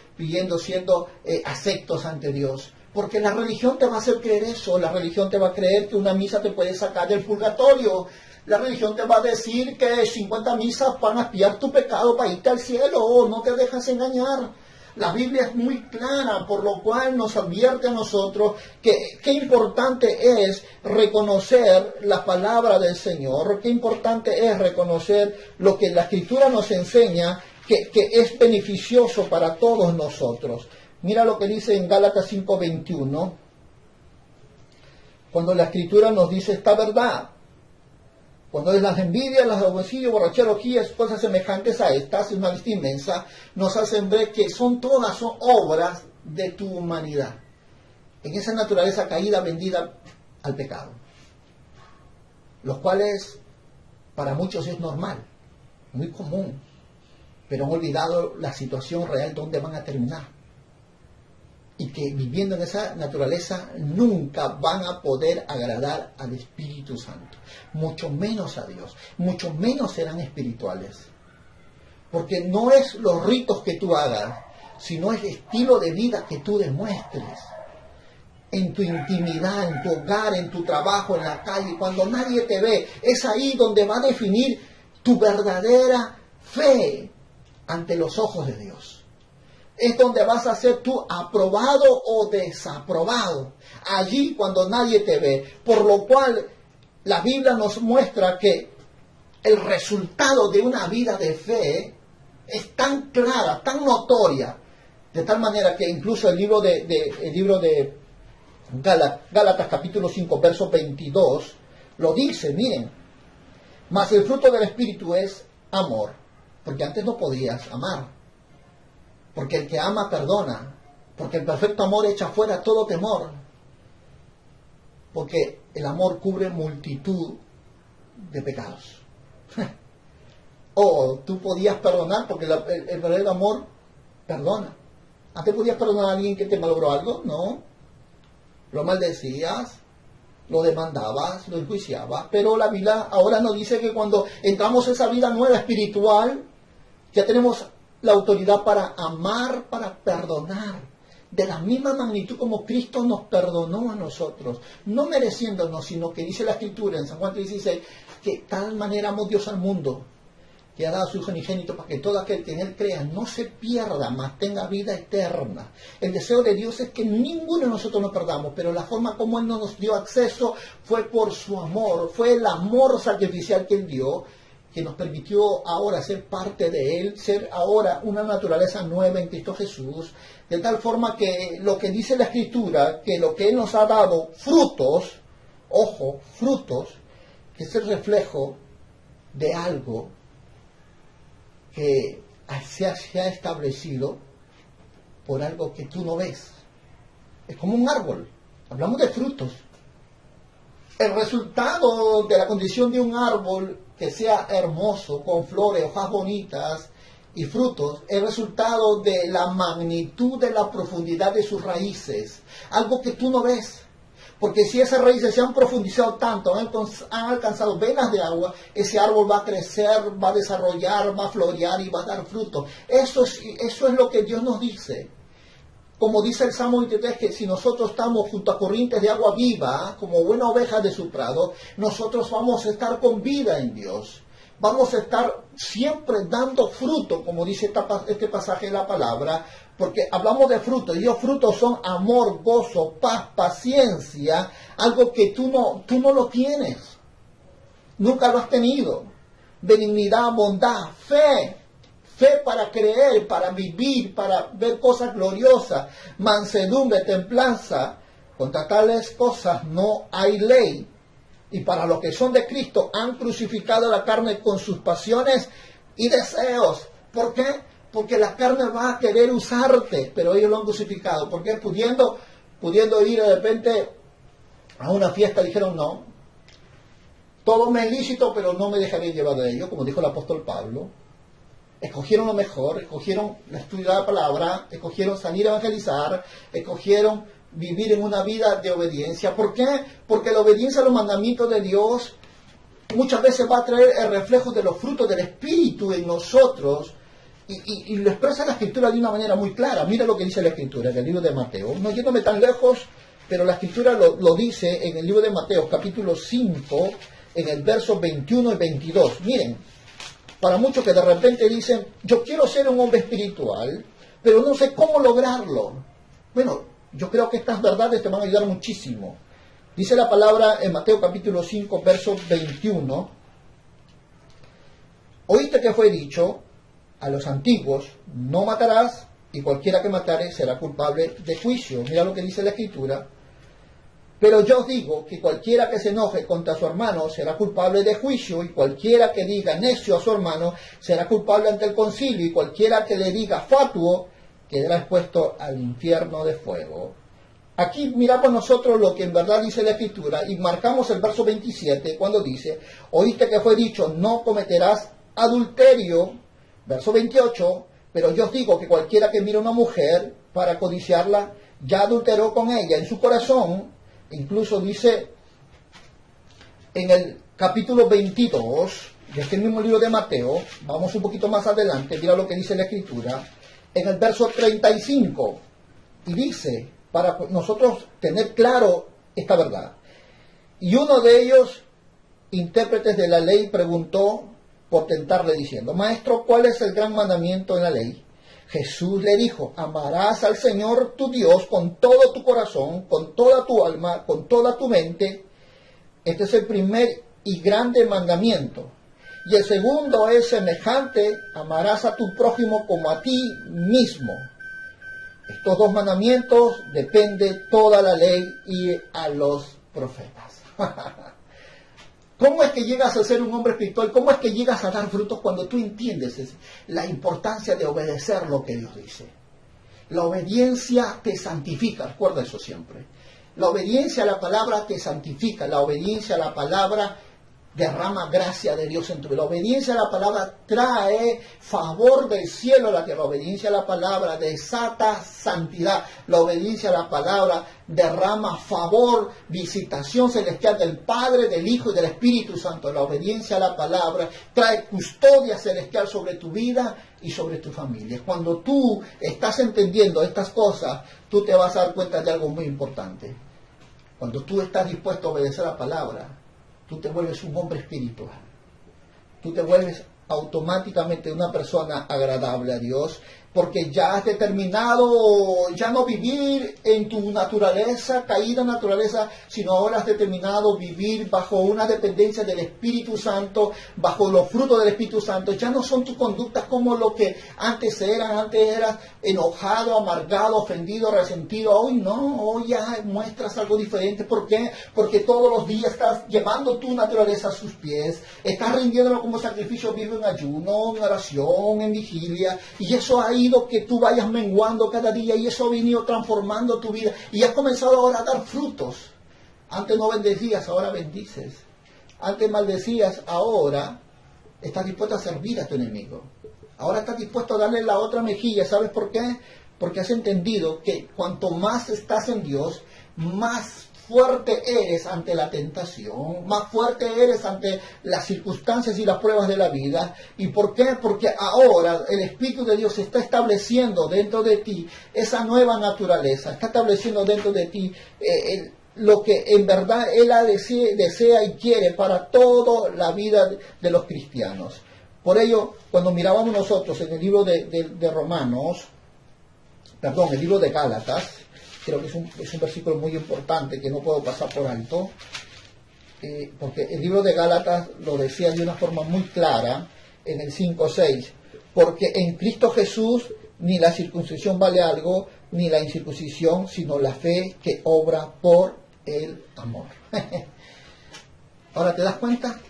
siendo aceptos ante Dios. Porque la religión te va a hacer creer eso. La religión te va a creer que una misa te puede sacar del purgatorio. La religión te va a decir que 50 misas van a expiar tu pecado para irte al cielo. No te dejas engañar. La Biblia es muy clara, por lo cual nos advierte a nosotros que qué importante es reconocer la palabra del Señor, qué importante es reconocer lo que la Escritura nos enseña, que es beneficioso para todos nosotros. Mira lo que dice en Gálatas 5:21, cuando la Escritura nos dice esta verdad. Cuando es las envidias, las homicidios, borracheros, cosas semejantes a estas, es una lista inmensa, nos hacen ver que son obras de tu humanidad, en esa naturaleza caída, vendida al pecado, los cuales para muchos es normal, muy común, pero han olvidado la situación real donde van a terminar. Y que viviendo en esa naturaleza nunca van a poder agradar al Espíritu Santo, mucho menos a Dios, mucho menos serán espirituales. Porque no es los ritos que tú hagas, sino el estilo de vida que tú demuestres. En tu intimidad, en tu hogar, en tu trabajo, en la calle, cuando nadie te ve, es ahí donde va a definir tu verdadera fe ante los ojos de Dios. Es donde vas a ser tú aprobado o desaprobado. Allí cuando nadie te ve. Por lo cual la Biblia nos muestra que el resultado de una vida de fe es tan clara, tan notoria, de tal manera que incluso el libro de Gálatas capítulo 5, verso 22, lo dice, miren, mas el fruto del Espíritu es amor, porque antes no podías amar. Porque el que ama perdona, porque el perfecto amor echa fuera todo temor, porque el amor cubre multitud de pecados. O tú podías perdonar porque el verdadero amor perdona. ¿Antes podías perdonar a alguien que te malogró algo? No. Lo maldecías, lo demandabas, lo enjuiciabas. Pero la Biblia ahora nos dice que cuando entramos en esa vida nueva espiritual, ya tenemos la autoridad para amar, para perdonar. De la misma magnitud como Cristo nos perdonó a nosotros, no mereciéndonos, sino que dice la Escritura en San Juan 3:16, que tal manera amó Dios al mundo, que ha dado a su Hijo unigénito para que todo aquel que en Él crea no se pierda, mas tenga vida eterna. El deseo de Dios es que ninguno de nosotros nos perdamos, pero la forma como Él no nos dio acceso fue por su amor, fue el amor sacrificial que Él dio, que nos permitió ahora ser parte de Él, ser ahora una naturaleza nueva en Cristo Jesús, de tal forma que lo que dice la Escritura, que lo que Él nos ha dado, frutos, ojo, frutos, que es el reflejo de algo que se ha establecido por algo que tú no ves. Es como un árbol, hablamos de frutos. El resultado de la condición de un árbol que sea hermoso, con flores, hojas bonitas y frutos, es resultado de la magnitud de la profundidad de sus raíces, algo que tú no ves. Porque si esas raíces se han profundizado tanto, han alcanzado venas de agua, ese árbol va a crecer, va a desarrollar, va a florear y va a dar fruto. Eso es lo que Dios nos dice. Como dice el Salmo 23, que si nosotros estamos junto a corrientes de agua viva, como buena oveja de su prado, nosotros vamos a estar con vida en Dios. Vamos a estar siempre dando fruto, como dice este pasaje de la palabra, porque hablamos de frutos, y los frutos son amor, gozo, paz, paciencia, algo que tú no lo tienes, nunca lo has tenido. Benignidad, bondad, fe para creer, para vivir, para ver cosas gloriosas, mansedumbre, templanza. Contra tales cosas no hay ley. Y para los que son de Cristo han crucificado la carne con sus pasiones y deseos. ¿Por qué? Porque la carne va a querer usarte, pero ellos lo han crucificado. Porque pudiendo ir de repente a una fiesta, dijeron no. Todo me es lícito, pero no me dejaré llevar de ello, como dijo el apóstol Pablo. Escogieron lo mejor, escogieron estudiar la palabra, escogieron salir a evangelizar, escogieron vivir en una vida de obediencia. ¿Por qué? Porque la obediencia a los mandamientos de Dios muchas veces va a traer el reflejo de los frutos del Espíritu en nosotros, y lo expresa la Escritura de una manera muy clara. Mira lo que dice la Escritura en el libro de Mateo, no yéndome tan lejos, pero la Escritura lo dice en el libro de Mateo, capítulo 5, en el verso 21 y 22. Miren, para muchos que de repente dicen, yo quiero ser un hombre espiritual, pero no sé cómo lograrlo. Bueno, yo creo que estas verdades te van a ayudar muchísimo. Dice la palabra en Mateo capítulo 5, verso 21. Oíste que fue dicho a los antiguos, no matarás, y cualquiera que matare será culpable de juicio. Mira lo que dice la Escritura. Pero yo os digo que cualquiera que se enoje contra su hermano será culpable de juicio, y cualquiera que diga necio a su hermano será culpable ante el concilio, y cualquiera que le diga fatuo quedará expuesto al infierno de fuego. Aquí miramos nosotros lo que en verdad dice la Escritura, y marcamos el verso 27 cuando dice, oíste que fue dicho, no cometerás adulterio. Verso 28, pero yo os digo que cualquiera que mire a una mujer para codiciarla, ya adulteró con ella en su corazón. Incluso dice en el capítulo 22 de este mismo libro de Mateo, vamos un poquito más adelante, mira lo que dice la Escritura, en el verso 35, y dice, para nosotros tener claro esta verdad, y uno de ellos, intérpretes de la ley, preguntó por tentarle diciendo, Maestro, ¿cuál es el gran mandamiento en la ley? Jesús le dijo, amarás al Señor tu Dios con todo tu corazón, con toda tu alma, con toda tu mente. Este es el primer y grande mandamiento. Y el segundo es semejante, amarás a tu prójimo como a ti mismo. Estos dos mandamientos depende toda la ley y a los profetas. ¿Cómo es que llegas a ser un hombre espiritual? ¿Cómo es que llegas a dar frutos cuando tú entiendes la importancia de obedecer lo que Dios dice? La obediencia te santifica, recuerda eso siempre. La obediencia a la palabra te santifica, la obediencia a la palabra derrama gracia de Dios en tu vida. La obediencia a la palabra trae favor del cielo a la tierra. La obediencia a la palabra desata santidad. La obediencia a la palabra derrama favor, visitación celestial del Padre, del Hijo y del Espíritu Santo. La obediencia a la palabra trae custodia celestial sobre tu vida y sobre tu familia. Cuando tú estás entendiendo estas cosas, tú te vas a dar cuenta de algo muy importante. Cuando tú estás dispuesto a obedecer la palabra, tú te vuelves un hombre espiritual. Tú te vuelves automáticamente una persona agradable a Dios, porque ya has determinado ya no vivir en tu naturaleza, caída naturaleza, sino ahora has determinado vivir bajo una dependencia del Espíritu Santo, bajo los frutos del Espíritu Santo. Ya no son tus conductas como lo que antes eran. Antes eras enojado, amargado, ofendido, resentido. Hoy no, hoy ya muestras algo diferente. ¿Por qué? Porque todos los días estás llevando tu naturaleza a sus pies, estás rindiéndolo como sacrificio vivo en ayuno, en oración, en vigilia, y eso ha ido que tú vayas menguando cada día, y eso ha venido transformando tu vida, y has comenzado ahora a dar frutos. Antes no bendecías, ahora bendices. Antes maldecías, ahora estás dispuesto a servir a tu enemigo. Ahora estás dispuesto a darle la otra mejilla. ¿Sabes por qué? Porque has entendido que cuanto más estás en Dios, más fuerte eres ante la tentación, más fuerte eres ante las circunstancias y las pruebas de la vida. ¿Y por qué? Porque ahora el Espíritu de Dios está estableciendo dentro de ti esa nueva naturaleza, está estableciendo dentro de ti lo que en verdad Él desea y quiere para toda la vida de los cristianos. Por ello, cuando mirábamos nosotros en el libro de Romanos, perdón, el libro de Gálatas, creo que es un versículo muy importante que no puedo pasar por alto, porque el libro de Gálatas lo decía de una forma muy clara en el 5:6, porque en Cristo Jesús ni la circuncisión vale algo, ni la incircuncisión, sino la fe que obra por el amor. Ahora, ¿te das cuenta?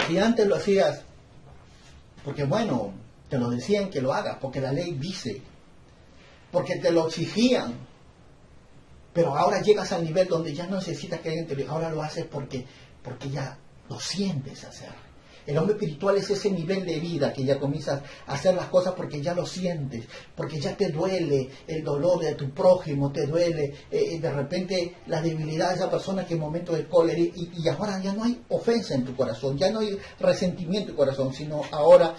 Si antes lo hacías porque bueno, te lo decían que lo hagas, porque la ley dice, porque te lo exigían, pero ahora llegas al nivel donde ya no necesitas que alguien te lo, ahora lo haces porque ya lo sientes hacer. El hombre espiritual es ese nivel de vida que ya comienzas a hacer las cosas porque ya lo sientes, porque ya te duele el dolor de tu prójimo, te duele de repente la debilidad de esa persona que en momentos de cólera, y ahora ya no hay ofensa en tu corazón, ya no hay resentimiento en tu corazón, sino ahora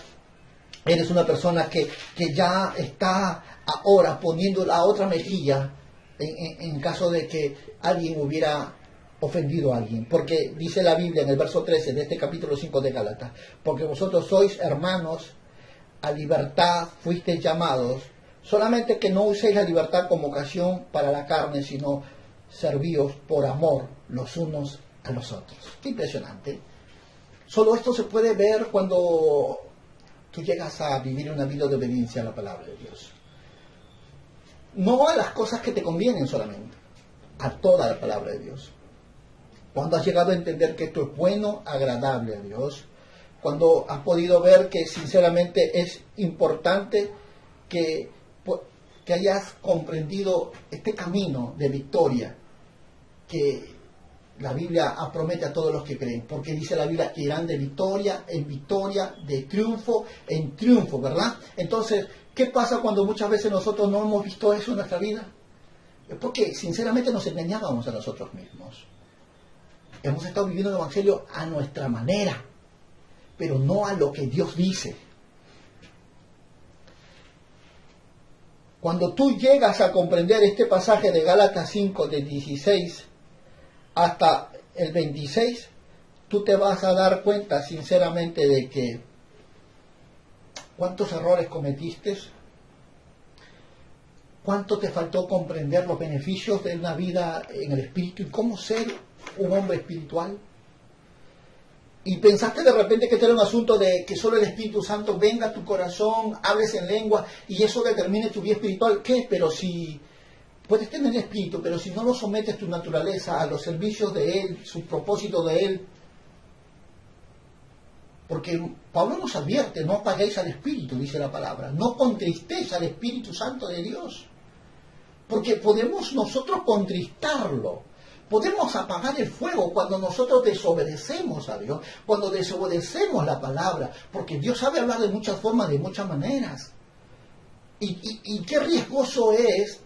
eres una persona que ya está ahora poniendo la otra mejilla en caso de que alguien hubiera ofendido a alguien, porque dice la Biblia en el verso 13 de este capítulo 5 de Gálatas, porque vosotros sois hermanos, a libertad fuisteis llamados, solamente que no uséis la libertad como ocasión para la carne, sino servíos por amor los unos a los otros. Qué impresionante. Solo esto se puede ver cuando tú llegas a vivir una vida de obediencia a la palabra de Dios. No a las cosas que te convienen solamente, a toda la palabra de Dios. Cuando has llegado a entender que esto es bueno, agradable a Dios, cuando has podido ver que sinceramente es importante que hayas comprendido este camino de victoria que la Biblia promete a todos los que creen, porque dice la Biblia que irán de victoria en victoria, de triunfo en triunfo, ¿verdad? Entonces, ¿qué pasa cuando muchas veces nosotros no hemos visto eso en nuestra vida? Es porque sinceramente nos engañábamos a nosotros mismos. Hemos estado viviendo el Evangelio a nuestra manera, pero no a lo que Dios dice. Cuando tú llegas a comprender este pasaje de Gálatas 5, del 16 hasta el 26, tú te vas a dar cuenta sinceramente de que cuántos errores cometiste, cuánto te faltó comprender los beneficios de una vida en el Espíritu y cómo ser un hombre espiritual. Y pensaste de repente que este era un asunto de que solo el Espíritu Santo venga a tu corazón, hables en lengua y eso determine tu vida espiritual. ¿Qué? Pero si puedes tener espíritu, pero si no lo sometes tu naturaleza a los servicios de Él, su propósito de Él. Porque Pablo nos advierte, no apaguéis al Espíritu, dice la palabra, no contristéis al Espíritu Santo de Dios. Porque podemos nosotros contristarlo. Podemos apagar el fuego cuando nosotros desobedecemos a Dios, cuando desobedecemos la palabra, porque Dios sabe hablar de muchas formas, de muchas maneras. Y qué riesgoso es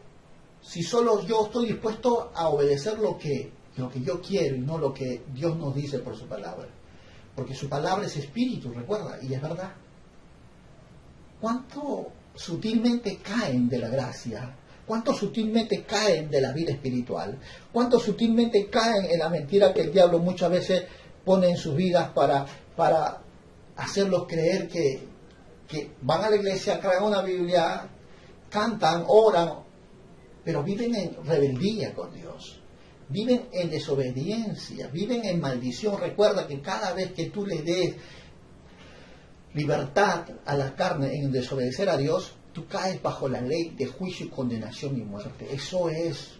si solo yo estoy dispuesto a obedecer lo que yo quiero y no lo que Dios nos dice por su palabra. Porque su palabra es espíritu, recuerda, y es verdad. ¿Cuánto sutilmente caen de la gracia? ¿Cuánto sutilmente caen de la vida espiritual? ¿Cuánto sutilmente caen en la mentira que el diablo muchas veces pone en sus vidas para hacerlos creer que van a la iglesia, traen una Biblia, cantan, oran, pero viven en rebeldía con Dios? Viven en desobediencia, viven en maldición. Recuerda que cada vez que tú le des libertad a la carne en desobedecer a Dios, tú caes bajo la ley de juicio y condenación y muerte. Eso es.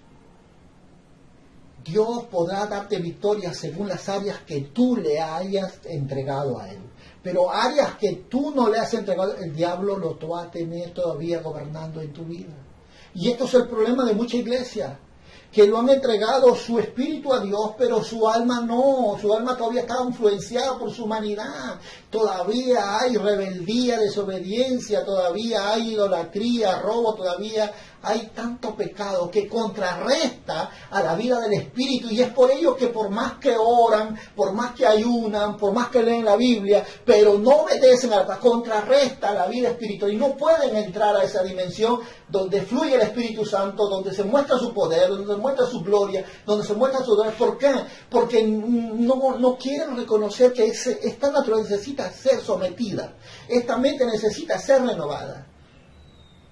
Dios podrá darte victoria según las áreas que tú le hayas entregado a Él. Pero áreas que tú no le has entregado, el diablo lo va a tener todavía gobernando en tu vida. Y esto es el problema de mucha iglesia, que lo han entregado su espíritu a Dios, pero su alma no, su alma todavía está influenciada por su humanidad. Todavía hay rebeldía, desobediencia, todavía hay idolatría, robo, todavía hay tanto pecado que contrarresta a la vida del espíritu, y es por ello que por más que oran, por más que ayunan, por más que leen la Biblia, pero no obedecen a la, contrarresta a la vida espiritual y no pueden entrar a esa dimensión donde fluye el Espíritu Santo, donde se muestra su poder, donde se muestra su gloria, donde se muestra su poder. ¿Por qué? Porque no quieren reconocer que esta naturaleza necesita ser sometida, esta mente necesita ser renovada.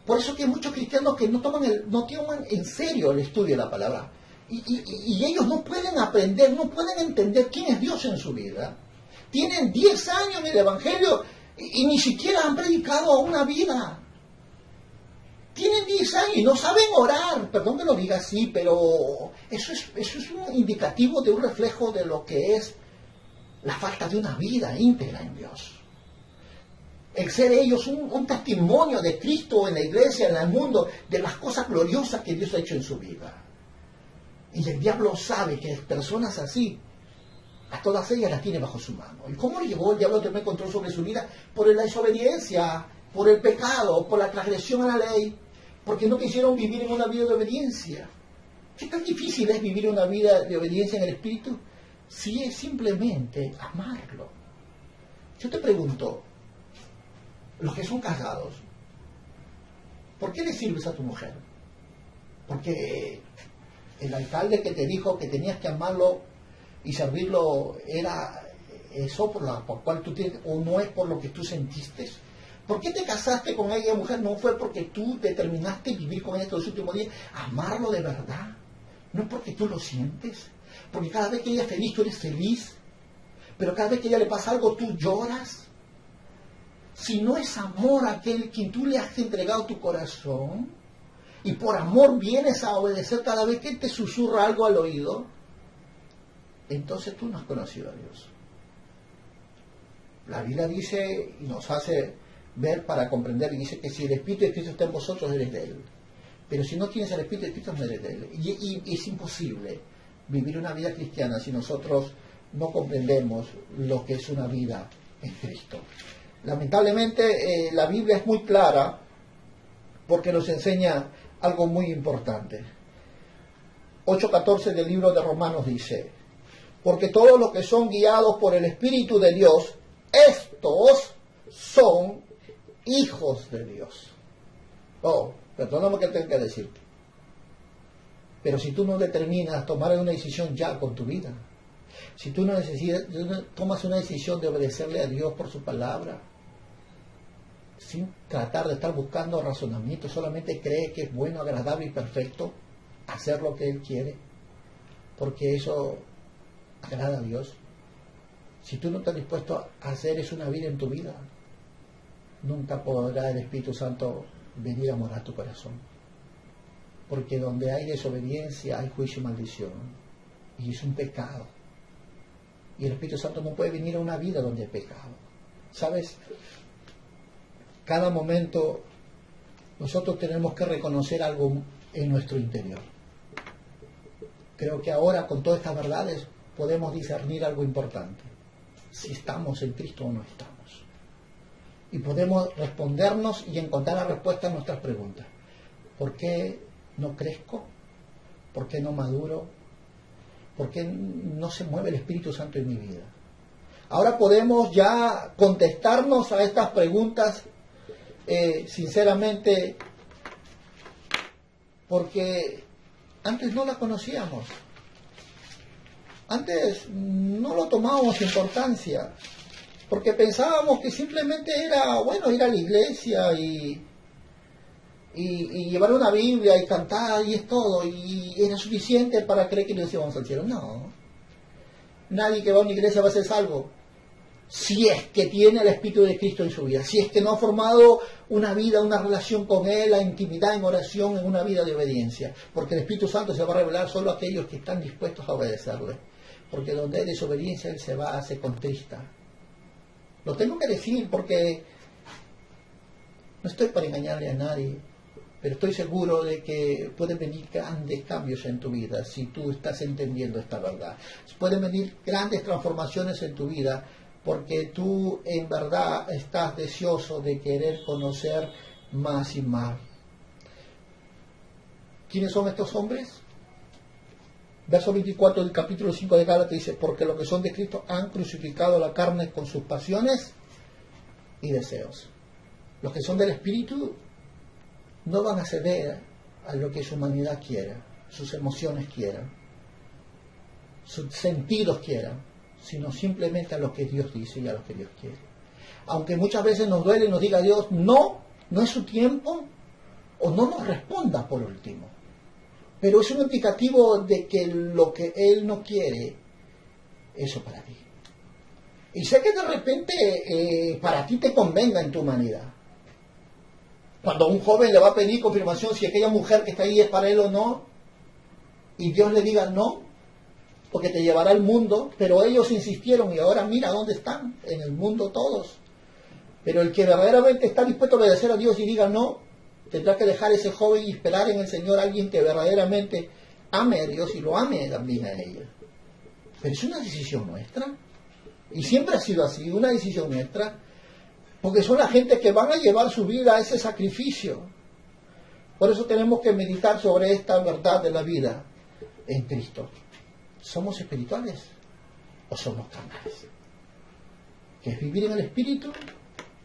Por eso que hay muchos cristianos que no toman en serio el estudio de la palabra. Y ellos no pueden aprender, no pueden entender quién es Dios en su vida. Tienen 10 años en el Evangelio y ni siquiera han predicado una vida. Tienen 10 años y no saben orar. Perdón que lo diga así, pero eso es un indicativo de un reflejo de lo que es la falta de una vida íntegra en Dios. El ser ellos un testimonio de Cristo en la iglesia, en el mundo, de las cosas gloriosas que Dios ha hecho en su vida. Y el diablo sabe que personas así, a todas ellas las tiene bajo su mano. ¿Y cómo llegó el diablo a tener control sobre su vida? Por la desobediencia, por el pecado, por la transgresión a la ley, porque no quisieron vivir en una vida de obediencia. ¿Qué tan difícil es vivir una vida de obediencia en el Espíritu? Si es simplemente amarlo. Yo te pregunto, los que son casados, ¿por qué le sirves a tu mujer? Porque el alcalde que te dijo que tenías que amarlo y servirlo era eso por cual tú tienes, o no es por lo que tú sentiste. ¿Por qué te casaste con ella, mujer? No fue porque tú determinaste vivir con ella estos últimos días, amarlo de verdad. No es porque tú lo sientes, porque cada vez que ella es feliz, tú eres feliz, pero cada vez que a ella le pasa algo, tú lloras. Si no es amor a aquel quien tú le has entregado tu corazón, y por amor vienes a obedecer cada vez que él te susurra algo al oído, entonces tú no has conocido a Dios. La Biblia dice y nos hace ver para comprender, y dice que si el Espíritu de Cristo está en vosotros, eres de Él. Pero si no tienes el Espíritu de Cristo, no eres de Él. Y es imposible vivir una vida cristiana si nosotros no comprendemos lo que es una vida en Cristo. Lamentablemente la Biblia es muy clara porque nos enseña algo muy importante. 8:14 del libro de Romanos dice: porque todos los que son guiados por el Espíritu de Dios, estos son hijos de Dios. Oh, perdóname que tenga que decirte, pero si tú no determinas tomar una decisión ya con tu vida, si tú no tomas una decisión de obedecerle a Dios por su palabra, sin tratar de estar buscando razonamiento, solamente cree que es bueno, agradable y perfecto hacer lo que Él quiere, porque eso agrada a Dios. Si tú no estás dispuesto a hacer eso una vida en tu vida, nunca podrá el Espíritu Santo venir a morar tu corazón. Porque donde hay desobediencia hay juicio y maldición. Y es un pecado. Y el Espíritu Santo no puede venir a una vida donde hay pecado. ¿Sabes? Cada momento nosotros tenemos que reconocer algo en nuestro interior. creo que ahora con todas estas verdades podemos discernir algo importante. Si estamos en Cristo o no estamos. Y podemos respondernos y encontrar la respuesta a nuestras preguntas. ¿Por qué no crezco? ¿Por qué no maduro? ¿Por qué no se mueve el Espíritu Santo en mi vida? Ahora podemos ya contestarnos a estas preguntas sinceramente, porque antes no las conocíamos. Antes no lo tomábamos importancia, porque pensábamos que simplemente era, bueno, ir a la iglesia y llevar una Biblia y cantar y es todo, y era suficiente para creer que nos íbamos al cielo. No, nadie que va a una iglesia va a ser salvo si es que tiene el Espíritu de Cristo en su vida, si es que no ha formado una vida, una relación con Él, la intimidad en oración, en una vida de obediencia, porque el Espíritu Santo se va a revelar solo a aquellos que están dispuestos a obedecerle, porque donde hay desobediencia Él se contrista. Lo tengo que decir porque no estoy para engañarle a nadie, pero estoy seguro de que pueden venir grandes cambios en tu vida si tú estás entendiendo esta verdad. Pueden venir grandes transformaciones en tu vida porque tú en verdad estás deseoso de querer conocer más y más. ¿Quiénes son estos hombres? Verso 24 del capítulo 5 de Gálatas dice: porque los que son de Cristo han crucificado la carne con sus pasiones y deseos. Los que son del Espíritu no van a ceder a lo que su humanidad quiera, sus emociones quieran, sus sentidos quieran, sino simplemente a lo que Dios dice y a lo que Dios quiere. Aunque muchas veces nos duele y nos diga Dios, no es su tiempo, o no nos responda por último. Pero es un indicativo de que lo que Él no quiere, eso para ti. Y sé que de repente para ti te convenga en tu humanidad. Cuando un joven le va a pedir confirmación si aquella mujer que está ahí es para él o no, y Dios le diga no, porque te llevará al mundo, pero ellos insistieron y ahora mira dónde están, en el mundo todos. Pero el que verdaderamente está dispuesto a obedecer a Dios y diga no, tendrá que dejar a ese joven y esperar en el Señor a alguien que verdaderamente ame a Dios y lo ame también a ella. Pero es una decisión nuestra, y siempre ha sido así, una decisión nuestra, porque son la gente que van a llevar su vida a ese sacrificio. Por eso tenemos que meditar sobre esta verdad de la vida en Cristo. ¿Somos espirituales o somos carnales? ¿Qué es vivir en el Espíritu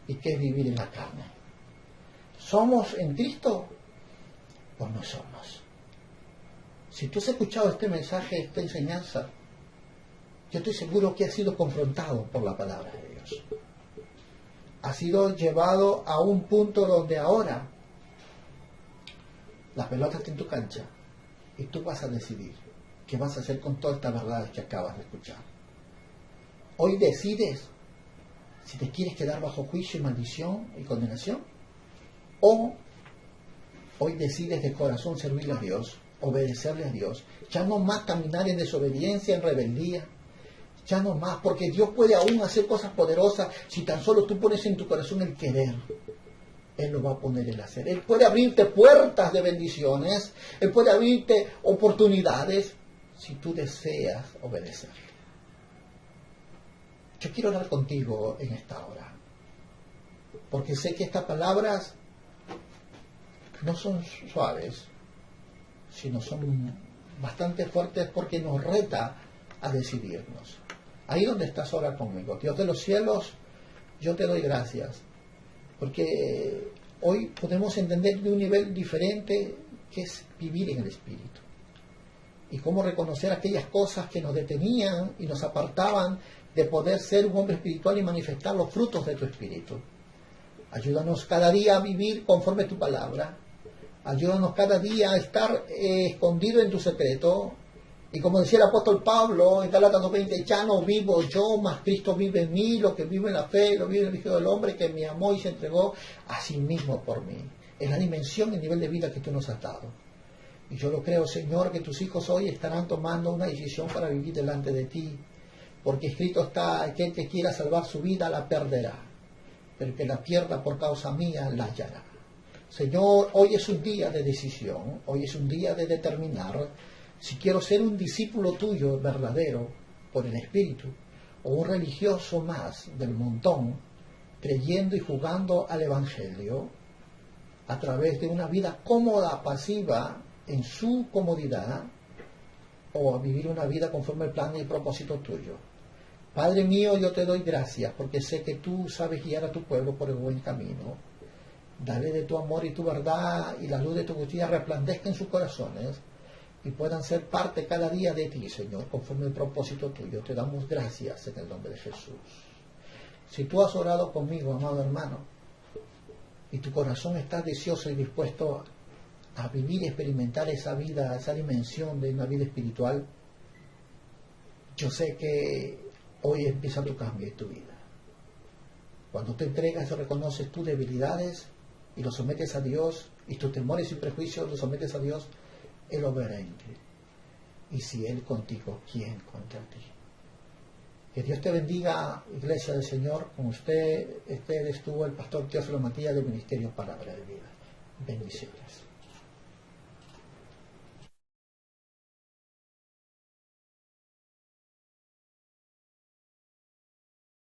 y qué es vivir en la carne? ¿Somos en Cristo o no somos? Si tú has escuchado este mensaje, esta enseñanza, yo estoy seguro que has sido confrontado por la palabra de Dios. Ha sido llevado a un punto donde ahora la pelota está en tu cancha y tú vas a decidir qué vas a hacer con todas estas verdades que acabas de escuchar. Hoy decides si te quieres quedar bajo juicio y maldición y condenación, o hoy decides de corazón servirle a Dios, obedecerle a Dios, ya no más caminar en desobediencia, en rebeldía, ya no más, porque Dios puede aún hacer cosas poderosas si tan solo tú pones en tu corazón el querer. Él lo va a poner el hacer. Él puede abrirte puertas de bendiciones, Él puede abrirte oportunidades si tú deseas obedecer. Yo quiero hablar contigo en esta hora, porque sé que estas palabras no son suaves, sino son bastante fuertes, porque nos reta a decidirnos. Ahí donde estás ahora conmigo, Dios de los cielos, yo te doy gracias, porque hoy podemos entender de un nivel diferente qué es vivir en el Espíritu y cómo reconocer aquellas cosas que nos detenían y nos apartaban de poder ser un hombre espiritual y manifestar los frutos de tu Espíritu. Ayúdanos cada día a vivir conforme a tu palabra. Ayúdanos cada día a estar escondido en tu secreto. Y como decía el apóstol Pablo en Gálatas 2:20, ya no vivo yo, mas Cristo vive en mí, lo que vive en la fe, lo vive en el Hijo del Hombre, que me amó y se entregó a sí mismo por mí. Es la dimensión, el nivel de vida que tú nos has dado. Y yo lo creo, Señor, que tus hijos hoy estarán tomando una decisión para vivir delante de ti. Porque escrito está, aquel que quiera salvar su vida la perderá, pero el que la pierda por causa mía la hallará. Señor, hoy es un día de decisión, hoy es un día de determinar si quiero ser un discípulo tuyo verdadero por el Espíritu, o un religioso más del montón, creyendo y jugando al Evangelio a través de una vida cómoda, pasiva, en su comodidad, o a vivir una vida conforme al plan y el propósito tuyo. Padre mío, yo te doy gracias porque sé que tú sabes guiar a tu pueblo por el buen camino. Dale de tu amor y tu verdad, y la luz de tu justicia resplandezca en sus corazones y puedan ser parte cada día de ti, Señor, conforme al propósito tuyo. Te damos gracias en el nombre de Jesús. Si tú has orado conmigo, amado hermano, y tu corazón está deseoso y dispuesto a vivir y experimentar esa vida, esa dimensión de una vida espiritual, yo sé que hoy empieza tu cambio en tu vida. Cuando te entregas y reconoces tus debilidades y los sometes a Dios, y tus temores y prejuicios los sometes a Dios, Él obra en ti. Y si Él contigo, ¿quién contra ti? Que Dios te bendiga, Iglesia del Señor. Con usted estuvo el pastor Teófilo Matías del Ministerio Palabra de Vida. Bendiciones.